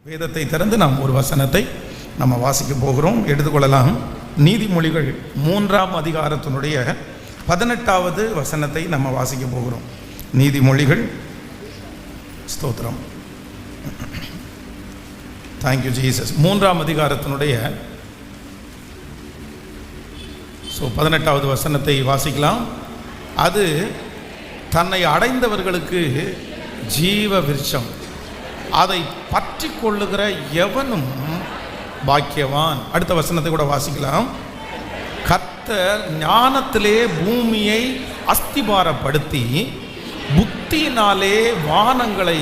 வேதத்தை திறந்து நாம் ஒரு வசனத்தை நம்ம வாசிக்க போகிறோம். எடுத்துக்கொள்ளலாம். நீதிமொழிகள் 3ஆம் அதிகாரத்தினுடைய 18வது வசனத்தை நம்ம வாசிக்க போகிறோம். நீதிமொழிகள், ஸ்தோத்திரம், தேங்க்யூ ஜீசஸ், 3ஆம் அதிகாரத்தினுடைய 18வது வசனத்தை வாசிக்கலாம். அது தன்னை அடைந்தவர்களுக்கு ஜீவ விருட்சம், அதை பற்றி கொள்ளுகிற எவனும் பாக்கியவான். அடுத்த வசனத்தை கூட வாசிக்கலாம். கர்த்தர் ஞானத்திலே பூமியை அஸ்திபாரப்படுத்தி புத்தியினாலே வானங்களை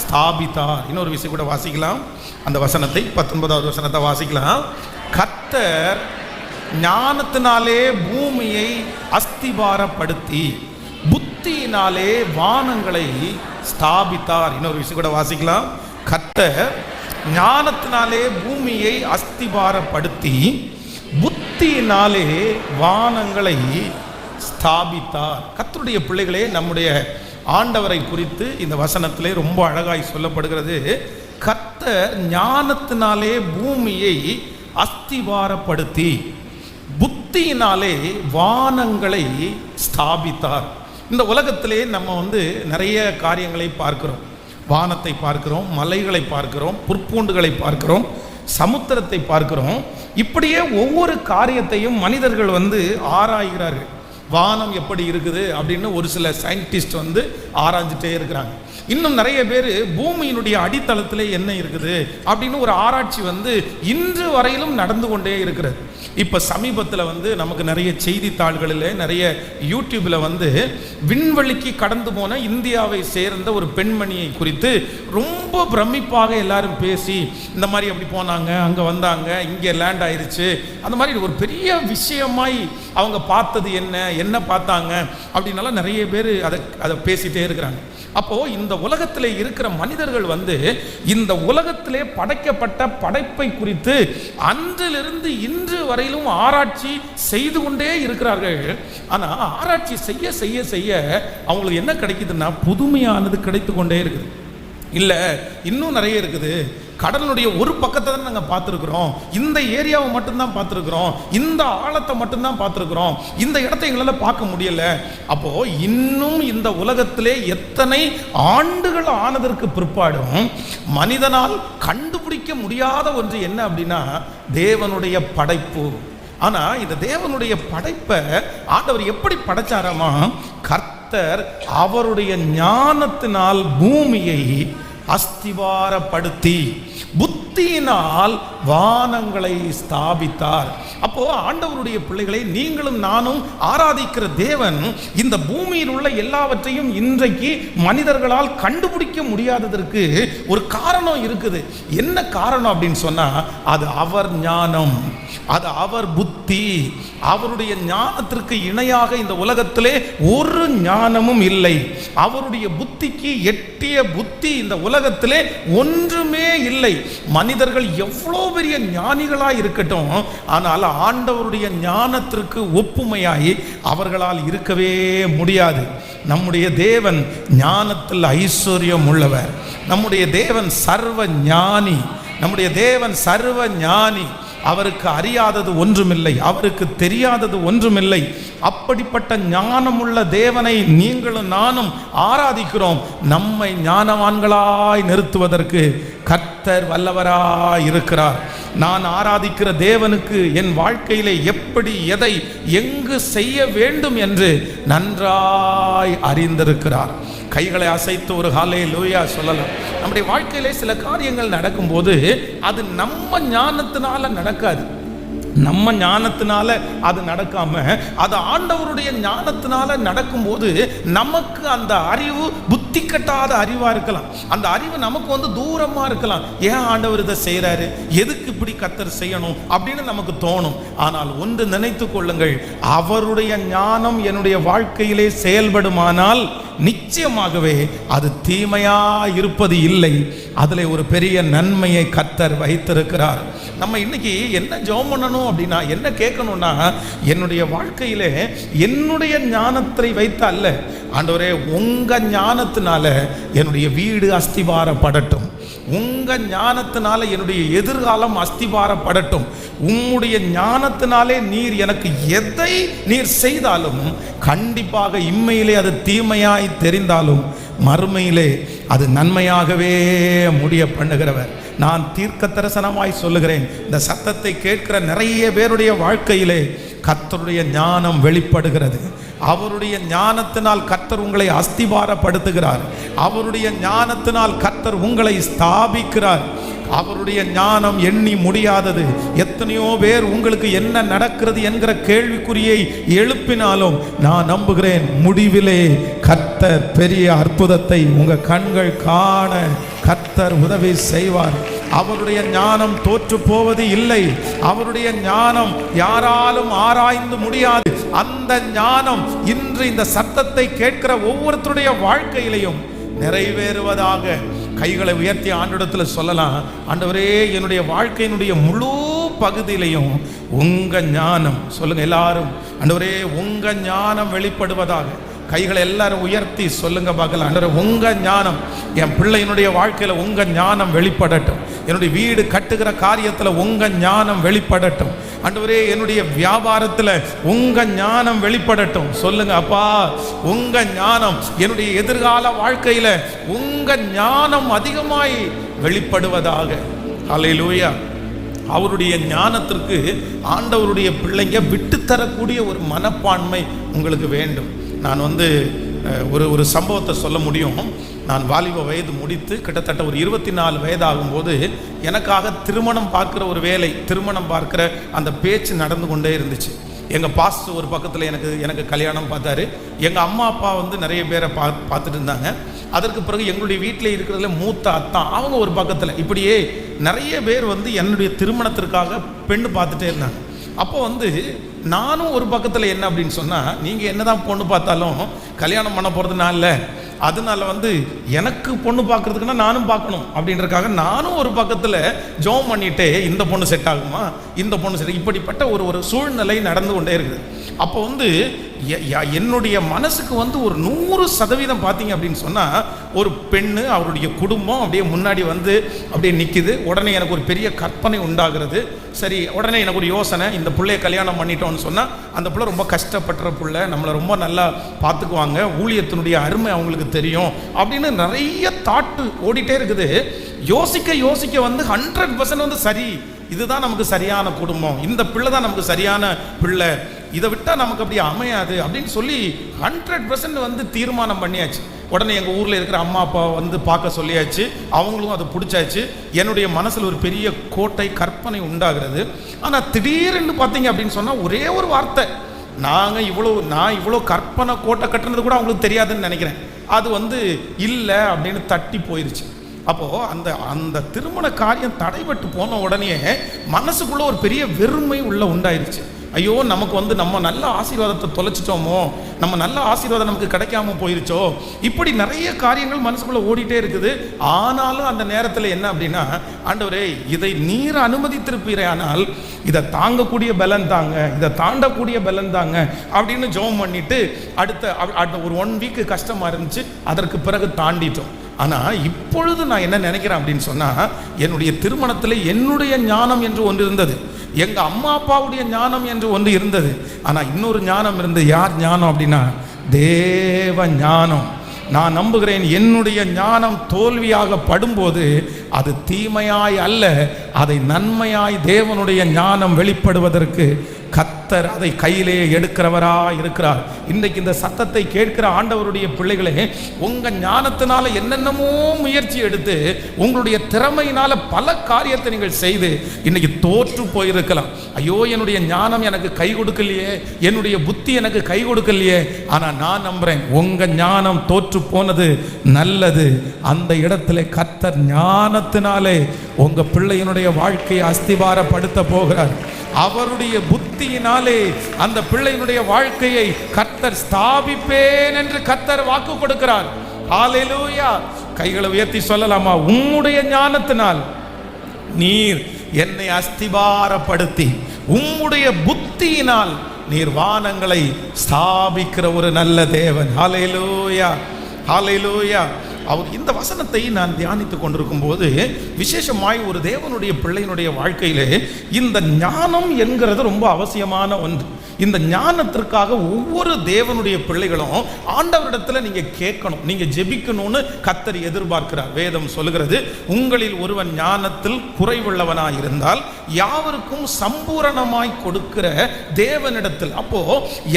ஸ்தாபித்தார். இன்னொரு விஷயம் கூட வாசிக்கலாம். அந்த வசனத்தை 19வது வசனத்தை வாசிக்கலாம். கர்த்தர் ஞானத்தினாலே பூமியை அஸ்திபாரப்படுத்தி புத்தியினாலே வானங்களை ஸ்தாபித்தார். இன்னொரு விஷயம் கூட வாசிக்கலாம். கர்த்தர் ஞானத்தினாலே பூமியை அஸ்திபாரப்படுத்தி புத்தியினாலே வானங்களை ஸ்தாபித்தார். கர்த்தருடைய பிள்ளைகளே, நம்முடைய ஆண்டவரை குறித்து இந்த வசனத்திலே ரொம்ப அழகாய் சொல்லப்படுகிறது. கர்த்தர் ஞானத்தினாலே பூமியை அஸ்திபாரப்படுத்தி புத்தியினாலே வானங்களை ஸ்தாபித்தார். இந்த உலகத்திலே நம்ம நிறைய காரியங்களை பார்க்கிறோம். வானத்தை பார்க்கிறோம், மலைகளை பார்க்கிறோம், புற்பூண்டுகளை பார்க்கிறோம், சமுத்திரத்தை பார்க்கிறோம். இப்படியே ஒவ்வொரு காரியத்தையும் மனிதர்கள் ஆராய்கிறார்கள். வானம் எப்படி இருக்குது அப்படின்னு ஒரு சில சயின்டிஸ்ட் ஆராய்ஞ்சிட்டே இருக்கிறாங்க. இன்னும் நிறைய பேர் பூமியினுடைய அடித்தளத்திலே என்ன இருக்குது அப்படின்னு ஒரு ஆராய்ச்சி இன்று வரையிலும் நடந்து கொண்டே இருக்கிறது. இப்போ சமீபத்தில் நமக்கு நிறைய செய்தித்தாள்களில், நிறைய யூடியூப்பில் விண்வெளிக்கு கடந்து போன இந்தியாவை சேர்ந்த ஒரு பெண்மணியை குறித்து ரொம்ப பிரமிப்பாக எல்லாரும் பேசி, இந்த மாதிரி அப்படி போனாங்க, அங்கே வந்தாங்க, இங்கே லேண்ட் ஆயிடுச்சு, அந்த மாதிரி ஒரு பெரிய விஷயமாய் அவங்க பார்த்தது என்ன பார்த்தாங்க அப்படின்னால நிறைய பேர் அதை பேசிகிட்டே இருக்கிறாங்க. அப்போது இந்த உலகத்தில் இருக்கிற மனிதர்கள் இந்த உலகத்திலே படைக்கப்பட்ட படைப்பை குறித்து அன்றிலிருந்து இன்று வரையிலும் ஆராய்ச்சி செய்து கொண்டே இருக்கிறார்கள். ஆனால் ஆராய்ச்சி செய்ய செய்ய செய்ய அவங்களுக்கு என்ன கிடைக்குதுன்னா புதுமையானது கிடைத்து கொண்டே இருக்குது. இல்லை, இன்னும் நிறைய இருக்குது. கடலுடைய ஒரு பக்கத்தை தான் நாங்கள் பார்த்துருக்குறோம், இந்த ஏரியாவை மட்டும்தான் பார்த்துருக்குறோம், இந்த ஆழத்தை மட்டும்தான் பார்த்துருக்குறோம், இந்த இடத்தை எங்களால் பார்க்க முடியல. அப்போது இன்னும் இந்த உலகத்திலே எத்தனை ஆண்டுகள் ஆனதற்கு பிற்பாடும் மனிதனால் கண்டுபிடிக்க முடியாத ஒன்று என்ன அப்படின்னா தேவனுடைய படைப்பு. ஆனால் இந்த தேவனுடைய படைப்பை ஆண்டவர் எப்படி படைச்சாராமா? கர்த்தர் அவருடைய ஞானத்தினால் பூமியை அஸ்திவாரப்படுத்தி புத்தியினால் வானங்களை ஸ்தாபித்தார். அப்போ ஆண்டவருடைய பிள்ளைகளை, நீங்களும் நானும் ஆராதிக்கிற தேவன் இந்த பூமியில் உள்ள எல்லாவற்றையும் இன்றைக்கு மனிதர்களால் கண்டுபிடிக்க முடியாததற்கு ஒரு காரணம் இருக்குது. என்ன காரணம் அப்படின்னு சொன்னா, அது அவர் ஞானம், அது அவர் புத்தி. அவருடைய ஞானத்திற்கு இணையாக இந்த உலகத்திலே ஒரு ஞானமும் இல்லை. அவருடைய புத்திக்கு எட்டிய புத்தி இந்த உலகத்திலே ஒன்றுமே இல்லை. மனிதர்கள் எவ்வளோ பெரிய ஞானிகளாய் இருக்கட்டும், ஆனால் ஆண்டவருடைய ஞானத்திற்கு ஒப்புமையாய் அவர்களால் இருக்கவே முடியாது. நம்முடைய தேவன் ஞானத்தில் ஐஸ்வர்யம் உள்ளவர். நம்முடைய தேவன் சர்வ ஞானி. நம்முடைய தேவன் சர்வ ஞானி. அவருக்கு அறியாதது ஒன்றுமில்லை, அவருக்கு தெரியாதது ஒன்றுமில்லை. அப்படிப்பட்ட ஞானமுள்ள தேவனை நீங்களும் நானும் ஆராதிக்கிறோம். நம்மை ஞானவான்களாய் நிறுத்துவதற்கு கர்த்தர் வல்லவராய் இருக்கிறார். நான் ஆராதிக்கிற தேவனுக்கு என் வாழ்க்கையிலே எப்படி, எதை, எங்கு செய்ய வேண்டும் என்று நன்றாய் அறிந்திருக்கிறார். கைகளை அசைத்து ஒரு ஹல்லேலூயா சொல்லலாம். நம்முடைய வாழ்க்கையிலே சில காரியங்கள் நடக்கும்போது அது நம்ம ஞானத்தினால நடக்காது. நம்ம ஞானத்தினால அது நடக்காம அது ஆண்டவருடைய ஞானத்தினால நடக்கும்போது நமக்கு அந்த அறிவு புத்தி கட்டாத அறிவா இருக்கலாம். அந்த அறிவு நமக்கு தூரமா இருக்கலாம். ஏன் ஆண்டவர் இதை செய்யறாரு, எதுக்கு இப்படி கர்த்தர் செய்யணும் அப்படின்னு நமக்கு தோணும். ஆனால் ஒன்று நினைத்து கொள்ளுங்கள், அவருடைய ஞானம் என்னுடைய வாழ்க்கையிலே செயல்படுமானால் நிச்சயமாகவே அது தீமையா இருப்பது இல்லை. அதில் ஒரு பெரிய நன்மையை கர்த்தர் வைத்திருக்கிறார். நம்ம இன்னைக்கு என்ன ஜெபம் பண்ணணும் அப்படின்னா, என்ன கேட்கணும்னா, என்னுடைய வாழ்க்கையிலே என்னுடைய ஞானத்தை வைத்து அல்ல, ஆண்டவரே உங்க ஞானத்தினால என்னுடைய வீடு அஸ்திவாரப்படட்டும், உங்க ஞானத்தினால என்னுடைய எதிர்காலம் அஸ்திபாரப்படட்டும். உம்முடைய ஞானத்தினாலே நீர் எனக்கு எதை நீர் செய்தாலும் கண்டிப்பாக இம்மையிலே அது தீமையாய் தெரிந்தாலும் மறுமையிலே அது நன்மையாகவே முடிய பண்ணுகிறவர். நான் தீர்க்க தரிசனமாய் சொல்லுகிறேன், இந்த சத்தத்தை கேட்கிற நிறைய பேருடைய வாழ்க்கையிலே கர்த்தருடைய ஞானம் வெளிப்படுகிறது. அவருடைய ஞானத்தினால் கர்த்தர் உங்களை அஸ்திபாரப்படுத்துகிறார். அவருடைய ஞானத்தினால் கர்த்தர் உங்களை ஸ்தாபிக்கிறார். அவருடைய ஞானம் எண்ணி முடியாதது. எத்தனையோ பேர் உங்களுக்கு என்ன நடக்கிறது என்கிற கேள்விக்குறியை எழுப்பினாலும் நான் நம்புகிறேன், முடிவிலே கர்த்தர் பெரிய அற்புதத்தை உங்க கண்கள் காண கர்த்தர் உதவி செய்வார். அவருடைய ஞானம் தோற்று போவது இல்லை. அவருடைய ஞானம் யாராலும் ஆராய்ந்து முடியாது. அந்த ஞானம் இன்று இந்த சத்தத்தை கேட்கிற ஒவ்வொருத்தருடைய வாழ்க்கையிலையும் நிறைவேறுவதாக. கைகளை உயர்த்தி ஆண்டவரிடத்தில் சொல்லலாம், ஆண்டவரே என்னுடைய வாழ்க்கையினுடைய முழு பகுதியிலையும் உங்க ஞானம், சொல்லுங்க எல்லாரும், ஆண்டவரே உங்க ஞானம் வெளிப்படுவதாக. கைகளை எல்லாரும் உயர்த்தி சொல்லுங்க பார்க்கலாம், ஆண்டவரே உங்க ஞானம் என் பிள்ளையினுடைய வாழ்க்கையில உங்க ஞானம் வெளிப்படட்டும். என்னுடைய வீடு கட்டுகிற காரியத்தில் உங்க ஞானம் வெளிப்படட்டும். ஆண்டவரே என்னுடைய வியாபாரத்தில் உங்க ஞானம் வெளிப்படட்டும். சொல்லுங்க அப்பா, உங்க ஞானம் என்னுடைய எதிர்கால வாழ்க்கையில உங்க ஞானம் அதிகமாய் வெளிப்படுவதாக. ஹல்லேலூயா. அவருடைய ஞானத்திற்கு ஆண்டவருடைய பிள்ளைங்க விட்டுத்தரக்கூடிய ஒரு மனப்பான்மை உங்களுக்கு வேண்டும். நான் ஒரு சம்பவத்தை சொல்ல முடியும். நான் வாலிப வயது முடித்து கிட்டத்தட்ட ஒரு 24 வயதாகும்போது எனக்காக திருமணம் பார்க்குற ஒரு வேலை, திருமணம் பார்க்குற அந்த பேச்சு நடந்து கொண்டே இருந்துச்சு. எங்கள் பாஸ்டர் ஒரு பக்கத்தில் எனக்கு கல்யாணம் பார்த்தாரு. எங்கள் அம்மா அப்பா நிறைய பேரை பார்த்துட்டு இருந்தாங்க. அதற்கு பிறகு எங்களுடைய வீட்டில் இருக்கிறதுல மூத்த அத்தான் அவங்க ஒரு பக்கத்தில், இப்படியே நிறைய பேர் என்னுடைய திருமணத்திற்காக பெண்ணு பார்த்துட்டே இருந்தாங்க. அப்போ நானும் ஒரு பக்கத்தில் என்ன அப்படின்னு சொன்னால், நீங்கள் என்ன தான் பொண்ணு பார்த்தாலும் கல்யாணம் பண்ண போகிறது நான் இல்லை, அதனால எனக்கு பொண்ணு பார்க்கறதுக்குன்னா நானும் பார்க்கணும் அப்படின்றக்காக நானும் ஒரு பக்கத்தில் ஜோம் பண்ணிட்டே இந்த பொண்ணு செட் ஆகுமா, இந்த பொண்ணு செட், இப்படிப்பட்ட ஒரு சூழ்நிலை நடந்து கொண்டே இருக்குது. அப்போ என்னுடைய மனசுக்கு ஒரு 100% பார்த்தீங்க அப்படின்னு சொன்னால், ஒரு பெண்ணு அவருடைய குடும்பம் அப்படியே முன்னாடி அப்படியே நிற்கிது. உடனே எனக்கு ஒரு பெரிய கற்பனை உண்டாகிறது. சரி, உடனே எனக்கு ஒரு யோசனை, இந்த பிள்ளைய கல்யாணம் பண்ணிட்டோம்னு சொன்னால் அந்த பிள்ளை ரொம்ப கஷ்டப்படுற பிள்ளை, நம்மளை ரொம்ப நல்லா பார்த்துக்குவாங்க, ஊழியத்தினுடைய அருமை அவங்களுக்கு தெரியும் அப்படின்னு நிறைய தாட்டு ஓடிட்டே இருக்குது. யோசிக்க 100% சரி, இதுதான் நமக்கு சரியான குடும்பம், இந்த பிள்ளை தான் நமக்கு சரியான பிள்ளை, இதை விட்டால் நமக்கு அப்படி அமையாது அப்படின்னு சொல்லி 100% தீர்மானம் பண்ணியாச்சு. உடனே எங்கள் ஊரில் இருக்கிற அம்மா அப்பா பார்க்க சொல்லியாச்சு. அவங்களும் அதை பிடிச்சாச்சு. என்னுடைய மனசில் ஒரு பெரிய கோட்டை கற்பனை உண்டாகிறது. ஆனால் திடீர்னு பார்த்தீங்க அப்படின்னு சொன்னால் ஒரே ஒரு வார்த்தை, நான் இவ்வளோ கற்பனை கோட்டை கட்டுறது கூட அவங்களுக்கு தெரியாதுன்னு நினைக்கிறேன். அது இல்லை அப்படின்னு தட்டி போயிருச்சு. அப்போது அந்த திருமண காரியம் தடைபட்டு போன உடனே மனசுக்குள்ள ஒரு பெரிய வெறுமை உண்டாயிருச்சு. ஐயோ, நமக்கு நம்ம நல்ல ஆசீர்வாதத்தை தொலைச்சிட்டோமோ, நம்ம நல்ல ஆசீர்வாதம் நமக்கு கிடைக்காம போயிருச்சோ, இப்படி நிறைய காரியங்கள் மனசுக்குள்ள ஓடிட்டே இருக்குது. ஆனாலும் அந்த நேரத்தில் என்ன அப்படின்னா, ஆண்டவரே இதை நீர் அனுமதித்திருப்பீரே, ஆனால் இதை தாங்கக்கூடிய பலன் தாங்க, இதை தாண்டக்கூடிய பலன் தாங்க அப்படின்னு ஜெபம் பண்ணிட்டு அடுத்த ஒரு 1 வீக் கஷ்டமாக இருந்துச்சு. அதற்கு பிறகு தாண்டிட்டோம். ஆனால் இப்பொழுது நான் என்ன நினைக்கிறேன் அப்படின்னு சொன்னால், என்னுடைய திருமணத்தில் என்னுடைய ஞானம் என்று ஒன்று இருந்தது, எங்கள் அம்மா அப்பாவுடைய ஞானம் என்று ஒன்று இருந்தது. ஆனால் இன்னொரு ஞானம் இருந்தது. யார் ஞானம் அப்படின்னா, தேவ ஞானம். நான் நம்புகிறேன், என்னுடைய ஞானம் தோல்வியாக படும்போது அது தீமையாய் அல்ல, அதை நன்மையாய் தேவனுடைய ஞானம் வெளிப்படுவதற்கு கர்த்தர் அதை கையிலே எடுக்கிறவரா இருக்கிறார். இன்றைக்கு இந்த சத்தத்தை கேட்கிற ஆண்டவருடைய பிள்ளைகளே, உங்க ஞானத்தினால என்னென்னமோ முயற்சி எடுத்து உங்களுடைய திறமையினால பல காரியத்தை நீங்கள் செய்து இன்னைக்கு தோற்று போயிருக்கலாம். ஐயோ, என்னுடைய ஞானம் எனக்கு கை கொடுக்கலையே, என்னுடைய புத்தி எனக்கு கை கொடுக்கலையே. ஆனால் நான் நம்புறேன், உங்க ஞானம் தோற்று போனது நல்லது. அந்த இடத்துல கர்த்தர் ஞானத்தினாலே உங்க பிள்ளையினுடைய வாழ்க்கையை அஸ்திபாரப்படுத்த போகிறார். அவருடைய புத்தியினாலே அந்த பிள்ளையினுடைய வாழ்க்கையை கர்த்தர் ஸ்தாபிப்பேன் என்று கர்த்தர் வாக்கு கொடுக்கிறார். ஹல்லேலூயா. கைகளை உயர்த்தி சொல்லலாமா, உம்முடைய ஞானத்தினால் நீர் என்னை அஸ்திபாரப்படுத்தி உம்முடைய புத்தியினால் நீர் வானங்களை ஸ்தாபிக்கிற ஒரு நல்ல தேவன். ஹல்லேலூயா, ஹல்லேலூயா. அவர் இந்த வசனத்தை நான் தியானித்து கொண்டிருக்கும் போது விசேஷமாய் ஒரு தேவனுடைய பிள்ளையினுடைய வாழ்க்கையிலே இந்த ஞானம் என்கிறது ரொம்ப அவசியமான ஒன்று. இந்த ஞானத்திற்காக ஒவ்வொரு தேவனுடைய பிள்ளைகளும் ஆண்டவரிடத்தில் நீங்க கேட்கணும், நீங்க ஜெபிக்கணும்னு கர்த்தர் எதிர்பார்க்கிறார். வேதம் சொல்லுகிறது, உங்களில் ஒருவன் ஞானத்தில் குறைவுள்ளவனாய் இருந்தால் யாவருக்கும் சம்பூரணமாய் கொடுக்கிற தேவனிடத்தில். அப்போ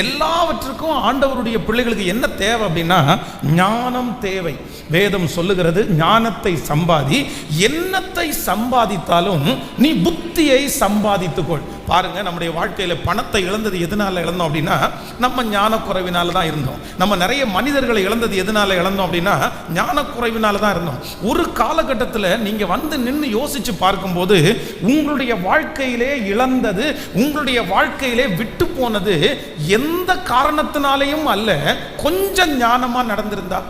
எல்லாவற்றுக்கும் ஆண்டவருடைய பிள்ளைகளுக்கு என்ன தேவை அப்படின்னா ஞானம் தேவை. வேதம் சொல்லுகிறது, ஞானத்தை சம்பாதி, என்னத்தை சம்பாதித்தாலும் நீ புத்தியை சம்பாதித்துக்கொள். பாருங்க, நம்முடைய வாழ்க்கையில பணத்தை இழந்தது எதனால இழந்தோம் அப்படின்னா நம்ம ஞானக்குறைவினால தான் இருந்தோம். நம்ம நிறைய மனிதர்களை இழந்தது எதனால இழந்தோம் அப்படின்னா ஞானக்குறைவினால தான் இருந்தோம். ஒரு காலகட்டத்தில் நீங்க வந்து நின்று யோசிச்சு பார்க்கும்போது உங்களுடைய வாழ்க்கையிலே இழந்தது, உங்களுடைய வாழ்க்கையிலே விட்டு போனது எந்த காரணத்தினாலேயும் அல்ல, கொஞ்சம் ஞானமா நடந்திருந்தா,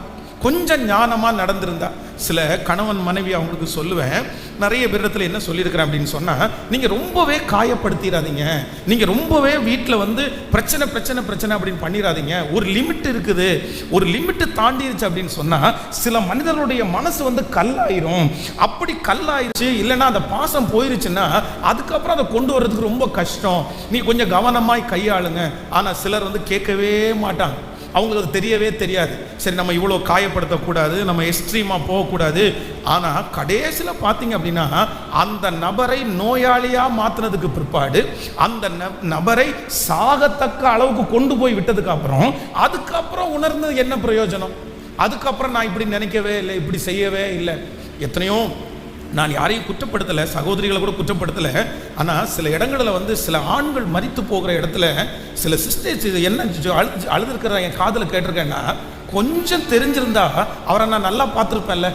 கொஞ்சம் ஞானமா நடந்திருந்தா. சில கணவன் மனைவி அவங்களுக்கு சொல்லுவேன், நிறைய பேரிடத்துல என்ன சொல்லியிருக்கிறேன் அப்படின்னு சொன்னா, நீங்க ரொம்பவே காயப்படுத்திடாதீங்க, நீங்க ரொம்பவே வீட்டில் வந்து பிரச்சனை பிரச்சனை பிரச்சனை அப்படின்னு பண்ணிடாதீங்க. ஒரு லிமிட் இருக்குது, ஒரு லிமிட் தாண்டிடுச்சு அப்படின்னு சொன்னா சில மனிதனுடைய மனசு வந்து கல்லாயிரும். அப்படி கல்லாயிருச்சு இல்லைன்னா அந்த பாசம் போயிருச்சுன்னா அதுக்கப்புறம் அதை கொண்டு வர்றதுக்கு ரொம்ப கஷ்டம். நீ கொஞ்சம் கவனமாய் கையாளுங்க. ஆனா சிலர் வந்து கேட்கவே மாட்டாங்க, அவங்களுக்கு அது தெரியவே தெரியாது. சரி, நம்ம இவ்வளோ காயப்படுத்தக்கூடாது, நம்ம எக்ஸ்ட்ரீமாக போகக்கூடாது. ஆனால் கடைசியில் பார்த்தீங்க அப்படின்னா அந்த நபரை நோயாளியாக மாற்றினதுக்கு பிற்பாடு அந்த நபரை சாகத்தக்க அளவுக்கு கொண்டு போய் விட்டதுக்கு அப்புறம் அதுக்கப்புறம் உணர்ந்தது என்ன பிரயோஜனம்? அதுக்கப்புறம் நான் இப்படி நினைக்கவே இல்லை, இப்படி செய்யவே இல்லை. எத்தனையோ, நான் யாரையும் குற்றப்படுத்தலை, சகோதரிகளை கூட குற்றப்படுத்தலை. ஆனால் சில இடங்களில் வந்து சில ஆண்கள் மரித்து போகிற இடத்துல சில சிஸ்டர்ஸ் இது என்ன அழுதுருக்கிற என் காதில் கேட்டிருக்கேன்னா, கொஞ்சம் தெரிஞ்சிருந்தா அவரை நான் நல்லா பார்த்துருப்பேன்ல,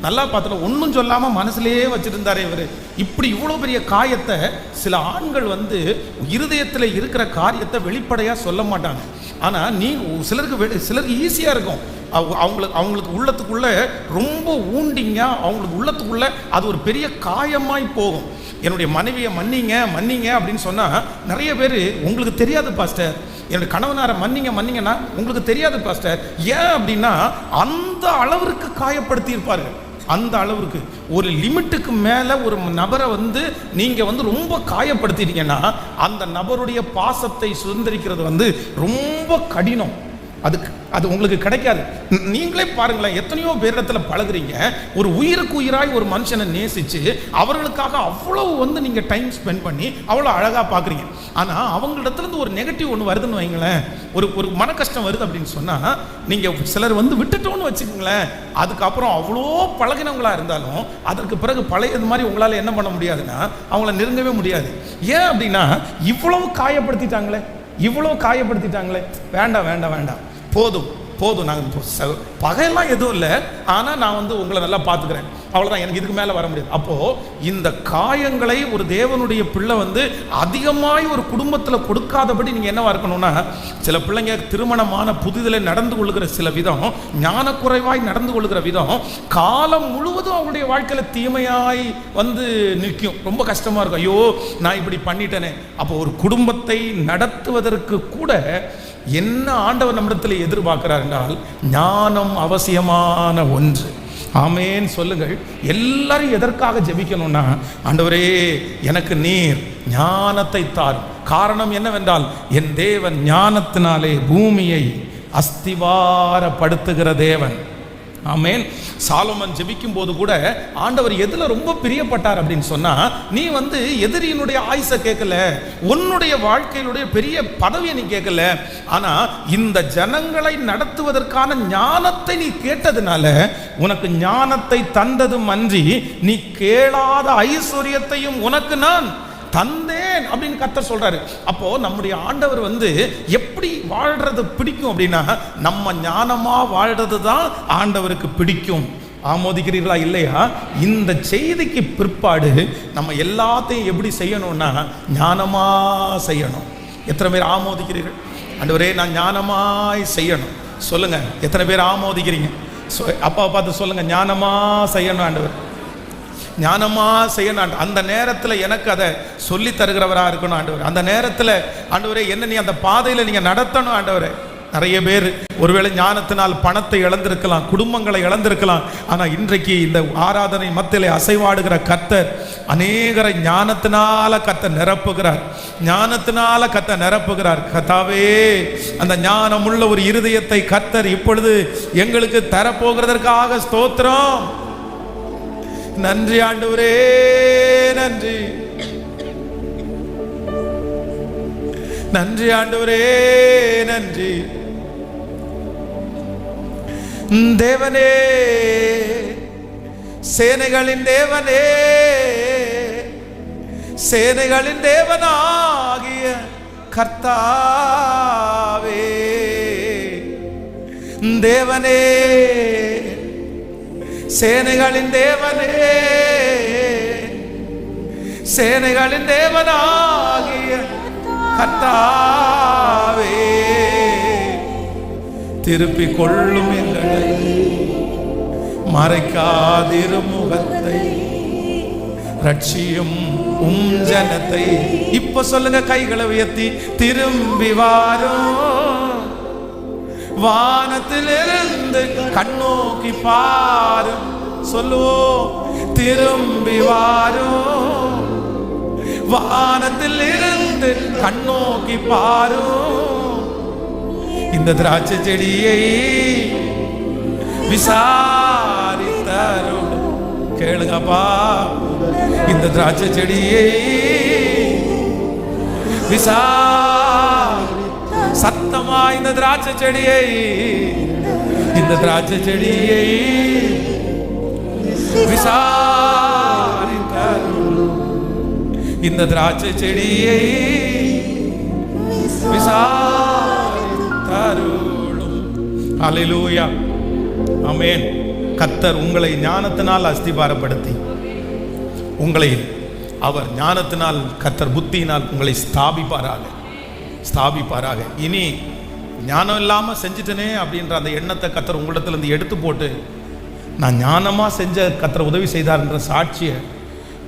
நல்லா பார்த்துட்டு ஒன்றும் சொல்லாமல் மனசுலேயே வச்சுருந்தாரே இவர். இப்படி இவ்வளோ பெரிய காயத்தை சில ஆண்கள் வந்து இருதயத்தில் இருக்கிற காரியத்தை வெளிப்படையாக சொல்ல மாட்டாங்க. ஆனால் நீ சிலருக்கு ஈஸியாக இருக்கும், அவங்களுக்கு உள்ளத்துக்குள்ள ரொம்ப ஊண்டிங்க, அவங்களுக்கு உள்ளத்துக்குள்ள அது ஒரு பெரிய காயமாய் போகும். என்னுடைய மனைவியை மன்னிங்க அப்படின்னு சொன்னா நிறைய பேர் உங்களுக்கு தெரியாது பாஸ்டர், என்னுடைய கணவனாரை மன்னிங்கன்னா உங்களுக்கு தெரியாது பாஸ்டர். ஏன் அப்படின்னா அந்த அளவிற்கு காயப்படுத்தி இருப்பார்கள். அந்த அளவுக்கு ஒரு லிமிட்டுக்கு மேல ஒரு நபரை வந்து நீங்க வந்து ரொம்ப காயப்படுத்திட்டீங்கன்னா அந்த நபருடைய பாசத்தை சுதந்திரிக்கிறது வந்து ரொம்ப கடினம். அது உங்களுக்கு கிடைக்காது. நீங்களே பாருங்களேன், எத்தனையோ பேரிடத்துல பழகுறீங்க, ஒரு உயிருக்கு உயிராய் ஒரு மனுஷனை நேசிச்சு அவர்களுக்காக அவ்வளவு வந்து நீங்க டைம் ஸ்பெண்ட் பண்ணி அவ்வளோ அழகா பார்க்குறீங்க. ஆனா அவங்களிடத்துல இருந்து ஒரு நெகட்டிவ் ஒன்று வருதுன்னு வைங்களேன், ஒரு மன கஷ்டம் வருது அப்படின்னு சொன்னா நீங்க சிலர் வந்து விட்டுட்டோன்னு வச்சுக்கோங்களேன், அதுக்கப்புறம் அவ்வளோ பழகினவங்களா இருந்தாலும் அதற்கு பிறகு பழையது மாதிரி உங்களால் என்ன பண்ண முடியாதுன்னா அவங்கள நெருங்கவே முடியாது. ஏன் அப்படின்னா இவ்வளவு காயப்படுத்திட்டாங்களே, வேண்டாம், போதும், நாங்கள் பகையெல்லாம் எதுவும் இல்லை, ஆனால் நான் வந்து உங்களை நல்லா பார்த்துக்கிறேன், அவ்வளோதான், எனக்கு இதுக்கு மேலே வர முடியாது. அப்போது இந்த காயங்களை ஒரு தேவனுடைய பிள்ளை வந்து அதிகமாய் ஒரு குடும்பத்தில் கொடுக்காதபடி நீங்கள் என்னவா இருக்கணும்னா, சில பிள்ளைங்க திருமணமான புதிதில் நடந்து கொள்ளுகிற சில விதம், ஞானக்குறைவாய் நடந்து கொள்ளுகிற விதம் காலம் முழுவதும் அவங்களுடைய வாழ்க்கையில் தீமையாய் வந்து நிற்கும். ரொம்ப கஷ்டமாக இருக்கும், ஐயோ நான் இப்படி பண்ணிட்டேனே. அப்போ ஒரு குடும்பத்தை நடத்துவதற்கு கூட என்ன ஆண்டவர் நம்மிடத்தில் எதிர்பார்க்கிறார் என்றால் ஞானம் அவசியமான ஒன்று. ஆமேன் சொல்லுங்கள். எல்லாரும் எதற்காக ஜெபிக்கணும்னா, ஆண்டவரே எனக்கு நீர் ஞானத்தை தார். காரணம் என்னவென்றால் என் தேவன் ஞானத்தினாலே பூமியை அஸ்திவாரப்படுத்துகிற தேவன். ஆமேன். சாலோமன் ஜெபிக்கும் போது கூட ஆண்டவர் எதுல ரொம்ப பிரியப்பட்டார் அப்படின்னு சொன்னா, நீ வந்து எதிரியினுடைய ஆயுசை கேட்கல, உன்னுடைய வாழ்க்கையினுடைய பெரிய பதவியை நீ கேட்கல, ஆனா இந்த ஜனங்களை நடத்துவதற்கான ஞானத்தை நீ கேட்டதுனால உனக்கு ஞானத்தை தந்ததும் அன்றி நீ கேளாத ஐஸ்வர்யத்தையும் உனக்கு நான் தந்தேன் அப்படின்னு கர்த்தர் சொல்றாரு. அப்போ நம்முடைய ஆண்டவர் வந்து எப்படி வாழ்றது பிடிக்கும் அப்படின்னா, நம்ம ஞானமா வாழ்றது தான் ஆண்டவருக்கு பிடிக்கும். ஆமோதிக்கிறீர்களா இல்லையா? இந்த செய்திக்கு பிற்பாடு நம்ம எல்லாத்தையும் எப்படி செய்யணும்னா ஞானமா செய்யணும். எத்தனை பேர் ஆமோதிக்கிறீர்கள்? ஆண்டவரே நான் ஞானமாய் செய்யணும் சொல்லுங்க. எத்தனை பேர் ஆமோதிக்கிறீங்க? அப்பா பார்த்து சொல்லுங்க, ஞானமா செய்யணும் ஆண்டவர், ஞானமா செய்யணும். அந்த நேரத்தில் எனக்கு அதை சொல்லி தருகிறவராக இருக்கணும் ஆண்டவர். அந்த நேரத்தில் ஆண்டவரே என்ன நீ அந்த பாதையில் நீங்கள் நடத்தணும் ஆண்டவரே. நிறைய பேர் ஒருவேளை ஞானத்தினால் பணத்தை இழந்திருக்கலாம், குடும்பங்களை இழந்திருக்கலாம். ஆனால் இன்றைக்கு இந்த ஆராதனை மத்தியிலே அசைவாடுகிற கர்த்தர் அநேகரை ஞானத்தினால கர்த்தர் நிரப்புகிறார், ஞானத்தினால கர்த்தர் நிரப்புகிறார். கர்த்தாவே, அந்த ஞானமுள்ள ஒரு இருதயத்தை கர்த்தர் இப்பொழுது எங்களுக்கு தரப்போகிறதற்காக ஸ்தோத்திரம். நன்றி ஆண்டவரே, நன்றி நன்றி ஆண்டவரே, நன்றி. தேவனே, சேனைகளின் தேவனே, சேனைகளின் தேவனாகிய கர்த்தாவே, தேவனே, சேனைகளின் தேவனே, சேனைகளின் தேவனாகிய கர்த்தாவே, திருப்பிக் கொள்ளும் எங்களை, மறைக்காதிரு முகத்தை, ரட்சியும் ஜனத்தை. இப்ப சொல்லுங்க, கைகளை உயர்த்தி, திரும்பி வாரும், வானத்திலிருந்து கண்ணோக்கி பாரும். சொல்லுவோம், திரும்பி வாரும், வானத்தில் இருந்து கண்ணோக்கி பாரும். இந்த திராட்சை செடியை விசாரித்தாரும். கேளுங்கப்பா, இந்த திராட்சை செடியை சத்தமா, இந்த திராட்சை செடியை, இந்த திராட்சை செடியை விசாரித்தாரும். இந்த திராட்சை செடியை விசாரித்தாரும். ஹல்லேலூயா, ஆமென். கர்த்தர் உங்களை ஞானத்தினால் அஸ்திபாரப்படுத்தி, உங்களை அவர் ஞானத்தினால், கர்த்தர் புத்தியினால் உங்களை ஸ்தாபிப்பாராக. இனி ஞானம் இல்லாமல் செஞ்சுட்டனே அப்படின்ற அந்த எண்ணத்தை கர்த்தர் உங்களிடத்திலிருந்து எடுத்து போட்டு, நான் ஞானமாக செஞ்ச கர்த்தர் உதவி செய்தார் என்ற சாட்சியை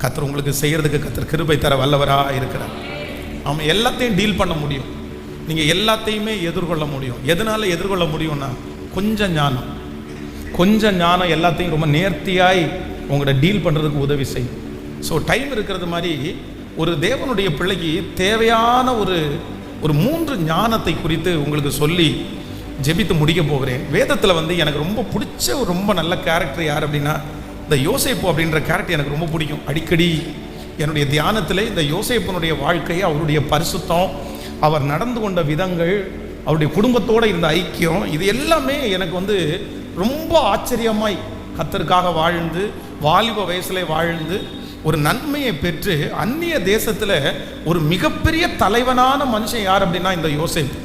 கர்த்தர் உங்களுக்கு செய்கிறதுக்கு கர்த்தர் கிருபை தர வல்லவராக இருக்கிறார். அவன் எல்லாத்தையும் டீல் பண்ண முடியும், நீங்கள் எல்லாத்தையுமே எதிர்கொள்ள முடியும். எதனால் எதிர்கொள்ள முடியும்னா, கொஞ்சம் ஞானம் எல்லாத்தையும் ரொம்ப நேர்த்தியாய் உங்களோட டீல் பண்ணுறதுக்கு உதவி செய்யும். ஸோ டைம் இருக்கிறது மாதிரி ஒரு தேவனுடைய பிள்ளைக்கு தேவையான ஒரு 3 ஞானத்தை குறித்து உங்களுக்கு சொல்லி ஜெபித்து முடிக்க போகிறேன். வேதத்தில் எனக்கு ரொம்ப பிடிச்ச ரொம்ப நல்ல கேரக்டர் யார் அப்படின்னா, இந்த யோசேப்பு அப்படின்ற கேரக்டர் எனக்கு ரொம்ப பிடிக்கும். அடிக்கடி என்னுடைய தியானத்தில் இந்த யோசேப்பனுடைய வாழ்க்கை, அவருடைய பரிசுத்தம், அவர் நடந்து கொண்ட விதங்கள், அவருடைய குடும்பத்தோடு இருந்த ஐக்கியம், இது எல்லாமே எனக்கு ரொம்ப ஆச்சரியமாய் கர்த்தருக்காக வாழ்ந்து, வாலிப வயசுல வாழ்ந்து, ஒரு நன்மையை பெற்று அந்நிய தேசத்தில் ஒரு மிகப்பெரிய தலைவனான மனுஷன் யார் அப்படின்னா இந்த யோசேப்பு.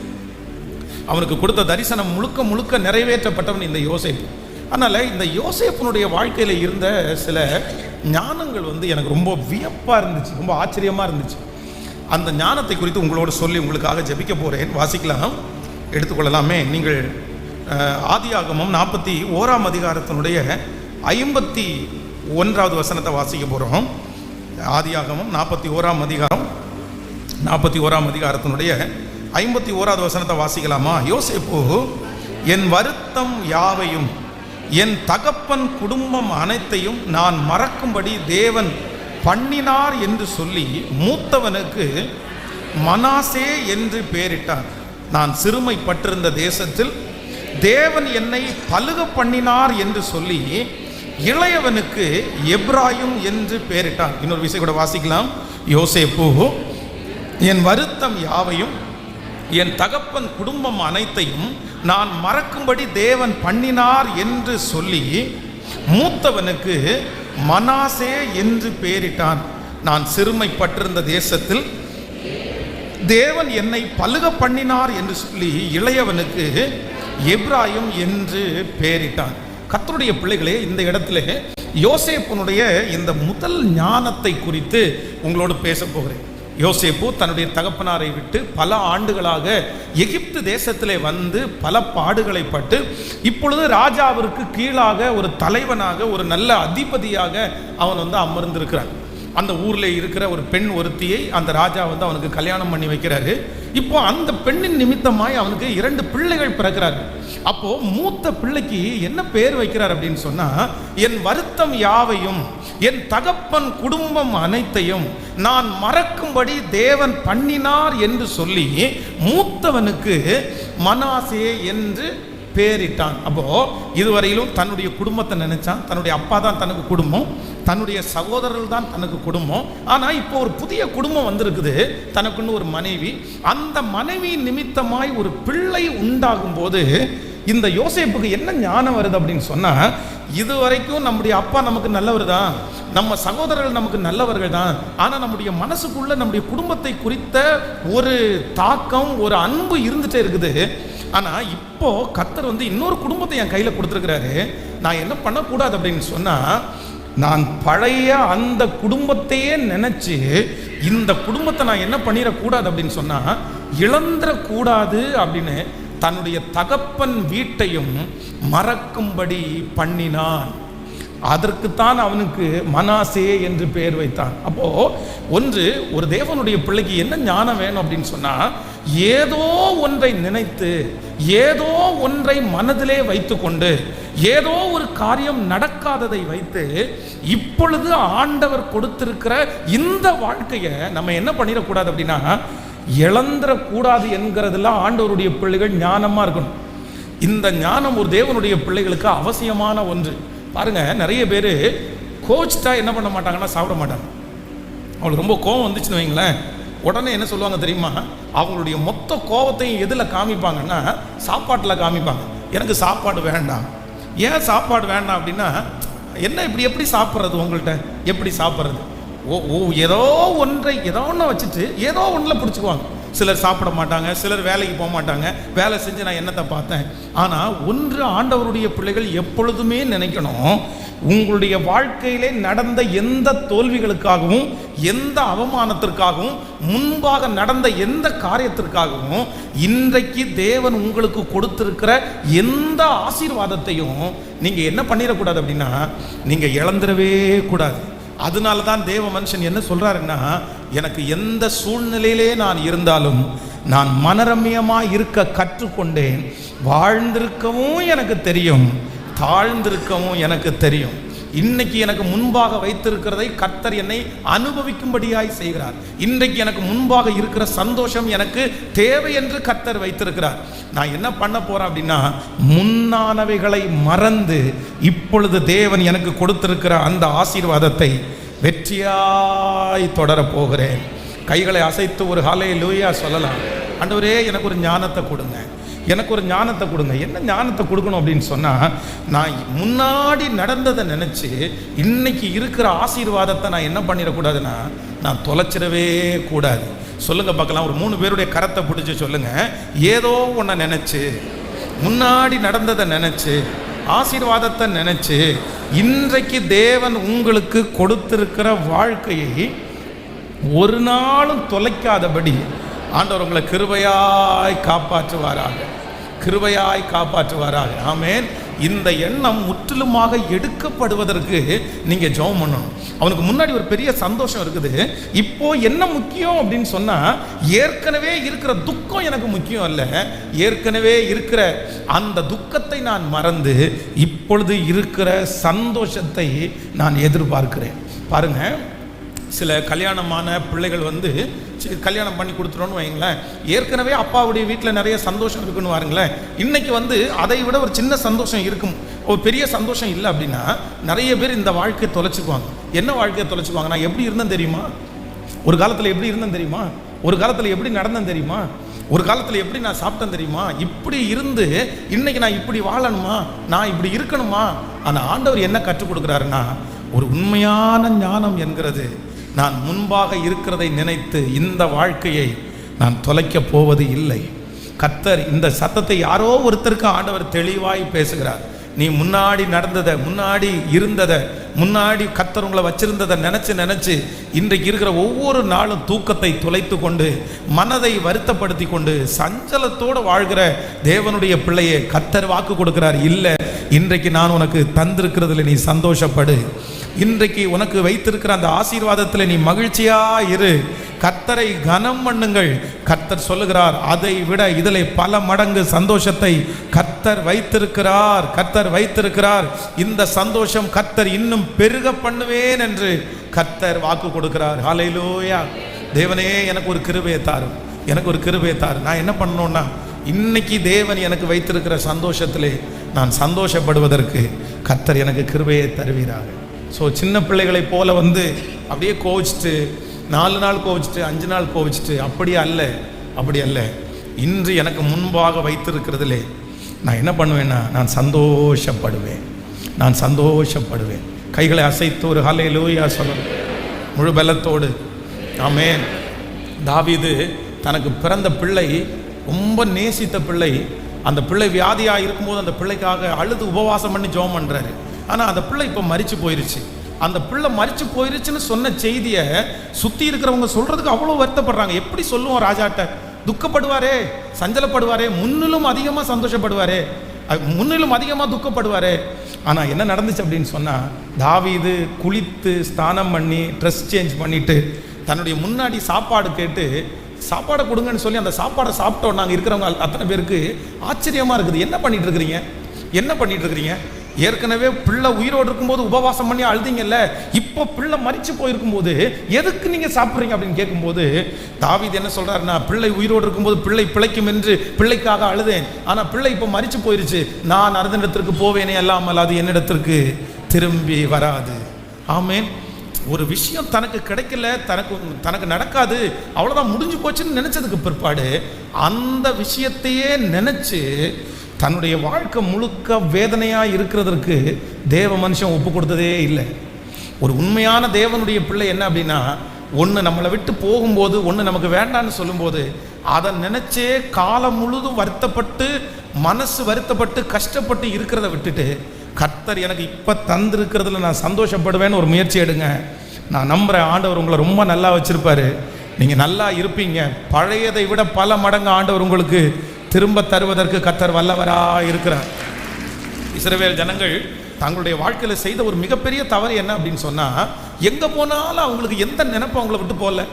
அவனுக்கு கொடுத்த தரிசனம் முழுக்க நிறைவேற்றப்பட்டவன் இந்த யோசேப்பு. அதனால் இந்த யோசேப்பினுடைய வாழ்க்கையில் இருந்த சில ஞானங்கள் எனக்கு ரொம்ப வியப்பாக இருந்துச்சு, ரொம்ப ஆச்சரியமாக இருந்துச்சு. அந்த ஞானத்தை குறித்து உங்களோடு சொல்லி உங்களுக்காக ஜெபிக்க போகிறேன். வாசிக்கலாம், எடுத்துக்கொள்ளலாமே. நீங்கள் ஆதியாகமம் 41ஆம் அதிகாரத்தினுடைய 51வது வசனத்தை வாசிக்க போகிறோம். ஆதியாகமம் 41ஆம் அதிகாரத்தினுடைய 51வது வசனத்தை வாசிக்கலாமா? யோசேப்பு, என் வருத்தம் யாவையும் என் தகப்பன் குடும்பம் அனைத்தையும் நான் மறக்கும்படி தேவன் பண்ணினார் என்று சொல்லி மூத்தவனுக்கு மனாசே என்று பெயரிட்டார். நான் சிறுமைப்பட்டிருந்த தேசத்தில் தேவன் என்னை பலுக பண்ணினார் என்று சொல்லி இளையவனுக்கு எப்ராயிம் என்று பெயரிட்டார். இன்னொரு விஷயம் கூட வாசிக்கலாம். யோசேப்பு, என் வருத்தம் யாவையும் என் தகப்பன் குடும்பம் அனைத்தையும் நான் மறக்கும்படி தேவன் பண்ணினார் என்று சொல்லி மூத்தவனுக்கு மனாசே என்று பெயரிட்டான். நான் சிறுமைப்பட்டிருந்த தேசத்தில் தேவன் என்னை பலுக பண்ணினார் என்று சொல்லி இளையவனுக்கு எப்ராயிம் என்று பெயரிட்டான். கர்த்தருடைய பிள்ளைகளே, இந்த இடத்துல யோசேப்பினுடைய இந்த முதல் ஞானத்தை குறித்து உங்களோடு பேச போகிறேன். யோசேப்பு தன்னுடைய தகப்பனாரை விட்டு பல ஆண்டுகளாக எகிப்து தேசத்திலே வந்து பல பாடுகளை பட்டு இப்பொழுது ராஜாவிற்கு கீழாக ஒரு தலைவனாக, ஒரு நல்ல அதிபதியாக அவன் அமர்ந்திருக்கிறான். அந்த ஊரில் இருக்கிற ஒரு பெண் ஒருத்தியை அந்த ராஜா அவனுக்கு கல்யாணம் பண்ணி வைக்கிறாரு. இப்போ அந்த பெண்ணின் நிமித்தமாய் அவனுக்கு 2 பிள்ளைகள் பிறக்கிறார்கள். அப்போ மூத்த பிள்ளைக்கு என்ன பேர் வைக்கிறார் அப்படின்னு சொன்னா, என் வருத்தம் யாவையும் என் தகப்பன் குடும்பம் அனைத்தையும் நான் மறக்கும்படி தேவன் பண்ணினார் என்று சொல்லி மூத்தவனுக்கு மனாசே என்று பேரிட்டான். அப்போ இதுவரையிலும் தன்னுடைய குடும்பத்தை நினைச்சான். தன்னுடைய அப்பா தான் தனக்கு குடும்பம், தன்னுடைய சகோதரர்கள் தான் தனக்கு குடும்பம். ஆனால் இப்போ ஒரு புதிய குடும்பம் வந்திருக்குது, தனக்குன்னு ஒரு மனைவி. அந்த மனைவி நிமித்தமாய் ஒரு பிள்ளை உண்டாகும் போது இந்த யோசேப்புக்கு என்ன ஞானம் வருது அப்படின்னு சொன்னா, இதுவரைக்கும் நம்முடைய அப்பா நமக்கு நல்லவர் தான், நம்ம சகோதரர்கள் நமக்கு நல்லவர்கள் தான், ஆனால் நம்முடைய மனசுக்குள்ள நம்முடைய குடும்பத்தை குறித்த ஒரு தாக்கம், ஒரு அன்பு இருந்துட்டே இருக்குது. ஆனால் இப்போ கர்த்தர் இன்னொரு குடும்பத்தை என் கையில் கொடுத்துருக்கிறாரு. நான் என்ன பண்ணக்கூடாது அப்படின்னு சொன்னால், நான் பழைய அந்த குடும்பத்தையே நினச்சி இந்த குடும்பத்தை நான் என்ன பண்ணிடக்கூடாது அப்படின்னு சொன்னால், இழந்துடக்கூடாது அப்படின்னு தன்னுடைய தகப்பன் வீட்டையும் மறக்கும்படி பண்ணினான். அதற்குத்தான் அவனுக்கு மனாசே என்று பெயர் வைத்தான். அப்போ ஒரு தேவனுடைய பிள்ளைக்கு என்ன ஞானம் வேணும் அப்படின்னு சொன்னா, ஏதோ ஒன்றை நினைத்து, ஏதோ ஒன்றை மனதிலே வைத்துக்கொண்டு, ஏதோ ஒரு காரியம் நடக்காததை வைத்து இப்பொழுது ஆண்டவர் கொடுத்திருக்கிற இந்த வாழ்க்கையை நம்ம என்ன பண்ணிடக்கூடாது அப்படின்னா, இழந்துடக்கூடாது என்கிறதுலாம் ஆண்டவருடைய பிள்ளைகள் ஞானமா இருக்கணும். இந்த ஞானம் ஒரு தேவனுடைய பிள்ளைகளுக்கு அவசியமான ஒன்று. பாருங்க, நிறைய பேர் கோச்சிட்டா என்ன பண்ண மாட்டாங்கன்னா, சாப்பிட மாட்டாங்க. அவங்களுக்கு ரொம்ப கோவம் வந்துச்சுன்னு வைங்களேன், உடனே என்ன சொல்லுவாங்க தெரியுமா, அவங்களுடைய மொத்த கோவத்தையும் எதில் காமிப்பாங்கன்னா, சாப்பாட்டில் காமிப்பாங்க. எனக்கு சாப்பாடு வேண்டாம். ஏன் சாப்பாடு வேண்டாம் அப்படின்னா, என்ன இப்படி எப்படி சாப்பிட்றது, உங்கள்கிட்ட எப்படி சாப்பிட்றது, ஏதோ ஒன்றை வச்சுட்டு ஏதோ ஒன்றில் பிடிச்சிக்குவாங்க. சிலர் சாப்பிட மாட்டாங்க, சிலர் வேலைக்கு போக மாட்டாங்க. வேலை செஞ்சு நான் என்னத்தை பார்த்தேன். ஆனால் ஆண்டவருடைய பிள்ளைகள் எப்பொழுதுமே நினைக்கணும், உங்களுடைய வாழ்க்கையிலே நடந்த எந்த தோல்விகளுக்காகவும், எந்த அவமானத்திற்காகவும், முன்பாக நடந்த எந்த காரியத்திற்காகவும் இன்றைக்கு தேவன் உங்களுக்கு கொடுத்திருக்கிற எந்த ஆசீர்வாதத்தையும் நீங்கள் என்ன பண்ணிடக்கூடாது அப்படின்னா, நீங்கள் இழந்துடவே கூடாது. அதனால தான் தேவ மனுஷன் என்ன சொல்றாருன்னா, எனக்கு எந்த சூழ்நிலையிலே நான் இருந்தாலும் நான் மனரம்யமாக இருக்க கற்றுக்கொண்டேன். வாழ்ந்திருக்கவும் எனக்கு தெரியும், தாழ்ந்திருக்கவும் எனக்கு தெரியும். இன்னைக்கு எனக்கு முன்பாக வைத்திருக்கிறதை கர்த்தர் என்னை அனுபவிக்கும்படியாய் செய்கிறார். இன்றைக்கு எனக்கு முன்பாக இருக்கிற சந்தோஷம் எனக்கு தேவை என்று கர்த்தர் வைத்திருக்கிறார். நான் என்ன பண்ண போறேன் அப்படின்னா, முன்னானவைகளை மறந்து இப்பொழுது தேவன் எனக்கு கொடுத்திருக்கிற அந்த ஆசீர்வாதத்தை வெற்றியாய் தொடரப் போகிறேன். கைகளை அசைத்து ஒரு ஹல்லேலூயா சொல்லலாம். ஆண்டவரே, எனக்கு ஒரு ஞானத்தை கொடுங்க, எனக்கு ஒரு ஞானத்தை கொடுங்க. என்ன ஞானத்தை கொடுக்கணும் அப்படின்னு சொன்னால், நான் முன்னாடி நடந்ததை நினச்சி இன்னைக்கு இருக்கிற ஆசீர்வாதத்தை நான் என்ன பண்ணிடக்கூடாதுன்னா, நான் தொலைச்சிடவே கூடாது. சொல்லுங்கள் பார்க்கலாம், ஒரு 3 பேருடைய கரத்தை பிடிச்சி சொல்லுங்கள். ஏதோ ஒன்றை நினச்சி, முன்னாடி நடந்ததை நினச்சி, ஆசீர்வாதத்தை நினச்சி, இன்றைக்கு தேவன் உங்களுக்கு கொடுத்திருக்கிற வாழ்க்கையை ஒரு நாளும் தொலைக்காதபடி ஆண்டவர் உங்களை கிருபையாய் காப்பாற்றுவாராக, கிருபையாய் காப்பாற்றுவாராக. ஆமென். இந்த எண்ணம் முற்றிலுமாக எடுக்கப்படுவதற்கு நீங்க ஜெபம் பண்ணணும். அவனுக்கு முன்னாடி ஒரு பெரிய சந்தோஷம் இருக்குது. இப்போ என்ன முக்கியம் அப்படின்னு சொன்னா, ஏற்கனவே இருக்கிற துக்கம் எனக்கு முக்கியம் அல்ல, ஏற்கனவே இருக்கிற அந்த துக்கத்தை நான் மறந்து இப்பொழுது இருக்கிற சந்தோஷத்தை நான் எதிர்பார்க்கிறேன். பாருங்க, சில கல்யாணமான பிள்ளைகள் கல்யாணம் பண்ணி கொடுத்துட்டோன்னு வைங்களேன், ஏற்கனவே அப்பாவுடைய வீட்டில் நிறைய சந்தோஷம் இருக்குன்னு வாருங்களேன், இன்னைக்கு அதை விட ஒரு சின்ன சந்தோஷம் இருக்கும், ஒரு பெரிய சந்தோஷம் இல்லை அப்படின்னா நிறைய பேர் இந்த வாழ்க்கையை தொலைச்சிக்குவாங்க. என்ன வாழ்க்கையை தொலைச்சிக்குவாங்க? நான் எப்படி இருந்தேன் தெரியுமா, ஒரு காலத்தில் எப்படி இருந்தேன் தெரியுமா, ஒரு காலத்தில் எப்படி நடந்தேன் தெரியுமா, ஒரு காலத்தில் எப்படி நான் சாப்பிட்டேன் தெரியுமா, இப்படி இருந்து இன்னைக்கு நான் இப்படி வாழணுமா, நான் இப்படி இருக்கணுமா. ஆனால் ஆண்டவர் என்ன கற்றுக் கொடுக்குறாருன்னா, ஒரு உண்மையான ஞானம் என்கிறது, நான் முன்பாக இருக்கிறதை நினைத்து இந்த வாழ்க்கையை நான் தொலைக்கப் போவது இல்லை. கர்த்தர் இந்த சத்தத்தை யாரோ ஒருத்தருக்கு ஆண்டவர் தெளிவாய் பேசுகிறார். நீ முன்னாடி நடந்ததை, முன்னாடி இருந்ததை முன்னாடி கர்த்தர் உங்களை வச்சிருந்ததை நினைச்சு இன்றைக்கு இருக்கிற ஒவ்வொரு நாளும் தூக்கத்தை தொலைத்து கொண்டு மனதை வருத்தப்படுத்தி கொண்டு சஞ்சலத்தோடு வாழ்கிற தேவனுடைய பிள்ளையை கர்த்தர் வாக்கு கொடுக்கிறார், இல்லை இன்றைக்கு நான் உனக்கு தந்திருக்கிறதுல நீ சந்தோஷப்படு, இன்றைக்கு உனக்கு வைத்திருக்கிற அந்த ஆசீர்வாதத்தில் நீ மகிழ்ச்சியா இரு, கர்த்தரை கனம் பண்ணுங்கள். கர்த்தர் சொல்லுகிறார், அதை விட இதில் பல மடங்கு சந்தோஷத்தை கர்த்தர் வைத்திருக்கிறார். இந்த சந்தோஷம் கர்த்தர் இன்னும் பெருக பண்ணுவேன் என்று கர்த்தர் வாக்கு கொடுக்கிறார். ஹல்லேலூயா. தேவனே எனக்கு ஒரு கிருபையை தாரும், நான் என்ன பண்ணணும்னா இன்னைக்கு தேவன் எனக்கு வைத்திருக்கிற சந்தோஷத்திலே நான் சந்தோஷப்படுவதற்கு கர்த்தர் எனக்கு கிருபையை தருவீராக. ஸோ சின்ன பிள்ளைகளை போல அப்படியே கோவிச்சிட்டு 4 நாள் கோவிச்சிட்டு 5 நாள் கோவிச்சிட்டு அப்படி அல்ல. இன்று எனக்கு முன்பாக வைத்திருக்கிறதுலே நான் என்ன பண்ணுவேன்னா நான் சந்தோஷப்படுவேன். கைகளை அசைத்து ஒரு ஹல்லேலூயா சொல்லணும் முழு பலத்தோடு. ஆமென். தாவீது தனக்கு பிறந்த பிள்ளை, ரொம்ப நேசித்த பிள்ளை, அந்த பிள்ளை வியாதியாக இருக்கும்போது அந்த பிள்ளைக்காக அழுது உபவாசம் பண்ணி ஜெபம் பண்ணுறாரு. ஆனால் அந்த பிள்ளை இப்போ மரிச்சு போயிருச்சு. அந்த பிள்ளை மரிச்சு போயிருச்சுன்னு சொன்ன செய்தியை சுற்றி இருக்கிறவங்க சொல்கிறதுக்கு அவ்வளோ வருத்தப்படுறாங்க. எப்படி சொல்லுவோம் ராஜாட்ட? துக்கப்படுவாரே, சஞ்சலப்படுவாரே, முன்னிலும் அதிகமாக சந்தோஷப்படுவாரே, முன்னிலும் அதிகமாக துக்கப்படுவாரே. ஆனால் என்ன நடந்துச்சு அப்படின்னு சொன்னால், தாவீது குளித்து ஸ்நானம் பண்ணி ட்ரெஸ் சேஞ்ச் பண்ணிவிட்டு தன்னுடைய முன்னாடி சாப்பாடு கேட்டு சாப்பாடை கொடுங்கன்னு சொல்லி அந்த சாப்பாடை சாப்பிட்டோம். நாங்கள் இருக்கிறவங்க அத்தனை பேருக்கு ஆச்சரியமாக இருக்குது. என்ன பண்ணிட்டு இருக்கிறீங்க? ஏற்கனவே பிள்ளை உயிரோடு இருக்கும்போது உபவாசம் பண்ணி அழுதிங்கல்ல, இப்போ பிள்ளை மரிச்சு போயிருக்கும்போது எதுக்கு நீங்கள் சாப்பிட்றீங்க அப்படின்னு கேட்கும்போது தாவீது என்ன சொல்கிறாருன்னா, பிள்ளை உயிரோடு இருக்கும்போது பிள்ளை பிழைக்கும் என்று பிள்ளைக்காக அழுதேன், ஆனால் பிள்ளை இப்போ மரிச்சு போயிருச்சு, நான் அருந்திடத்திற்கு போவேனே அல்லாமல் அது என்னிடத்திற்கு திரும்பி வராது. ஆமேன். ஒரு விஷயம் தனக்கு கிடைக்கல, தனக்கு நடக்காது, அவ்வளோதான் முடிஞ்சு போச்சுன்னு நினச்சதுக்கு பிற்பாடு அந்த விஷயத்தையே நினச்சி தன்னுடைய வாழ்க்கை முழுக்க வேதனையாக இருக்கிறதற்கு தேவ மனுஷன் ஒப்பு கொடுத்ததே இல்லை. ஒரு உண்மையான தேவனுடைய பிள்ளை என்ன அப்படின்னா, ஒன்று நம்மளை விட்டு போகும்போது, ஒன்று நமக்கு வேண்டான்னு சொல்லும்போது அதை நினச்சே காலம் முழுதும் வருத்தப்பட்டு மனசு வருத்தப்பட்டு கஷ்டப்பட்டு இருக்கிறத விட்டுட்டு கர்த்தர் எனக்கு இப்போ தந்திருக்கிறதுல நான் சந்தோஷப்படுவேன்னு ஒரு முயற்சி எடுங்க. நான் நம்புகிறேன் ஆண்டவர் உங்களை ரொம்ப நல்லா வச்சுருப்பார், நீங்கள் நல்லா இருப்பீங்க. பழையதை விட பல மடங்கு ஆண்டவர் உங்களுக்கு திரும்ப தருவதற்கு கர்த்தர் வல்லவராக இருக்கிறார். இஸ்ரவேல் ஜனங்கள் தங்களுடைய வாழ்க்கையில் செய்த ஒரு மிகப்பெரிய தவறு என்ன அப்படின்னு சொன்னால், எங்கே போனாலும் அவங்களுக்கு எந்த நினைப்பை அவங்கள விட்டு போகல.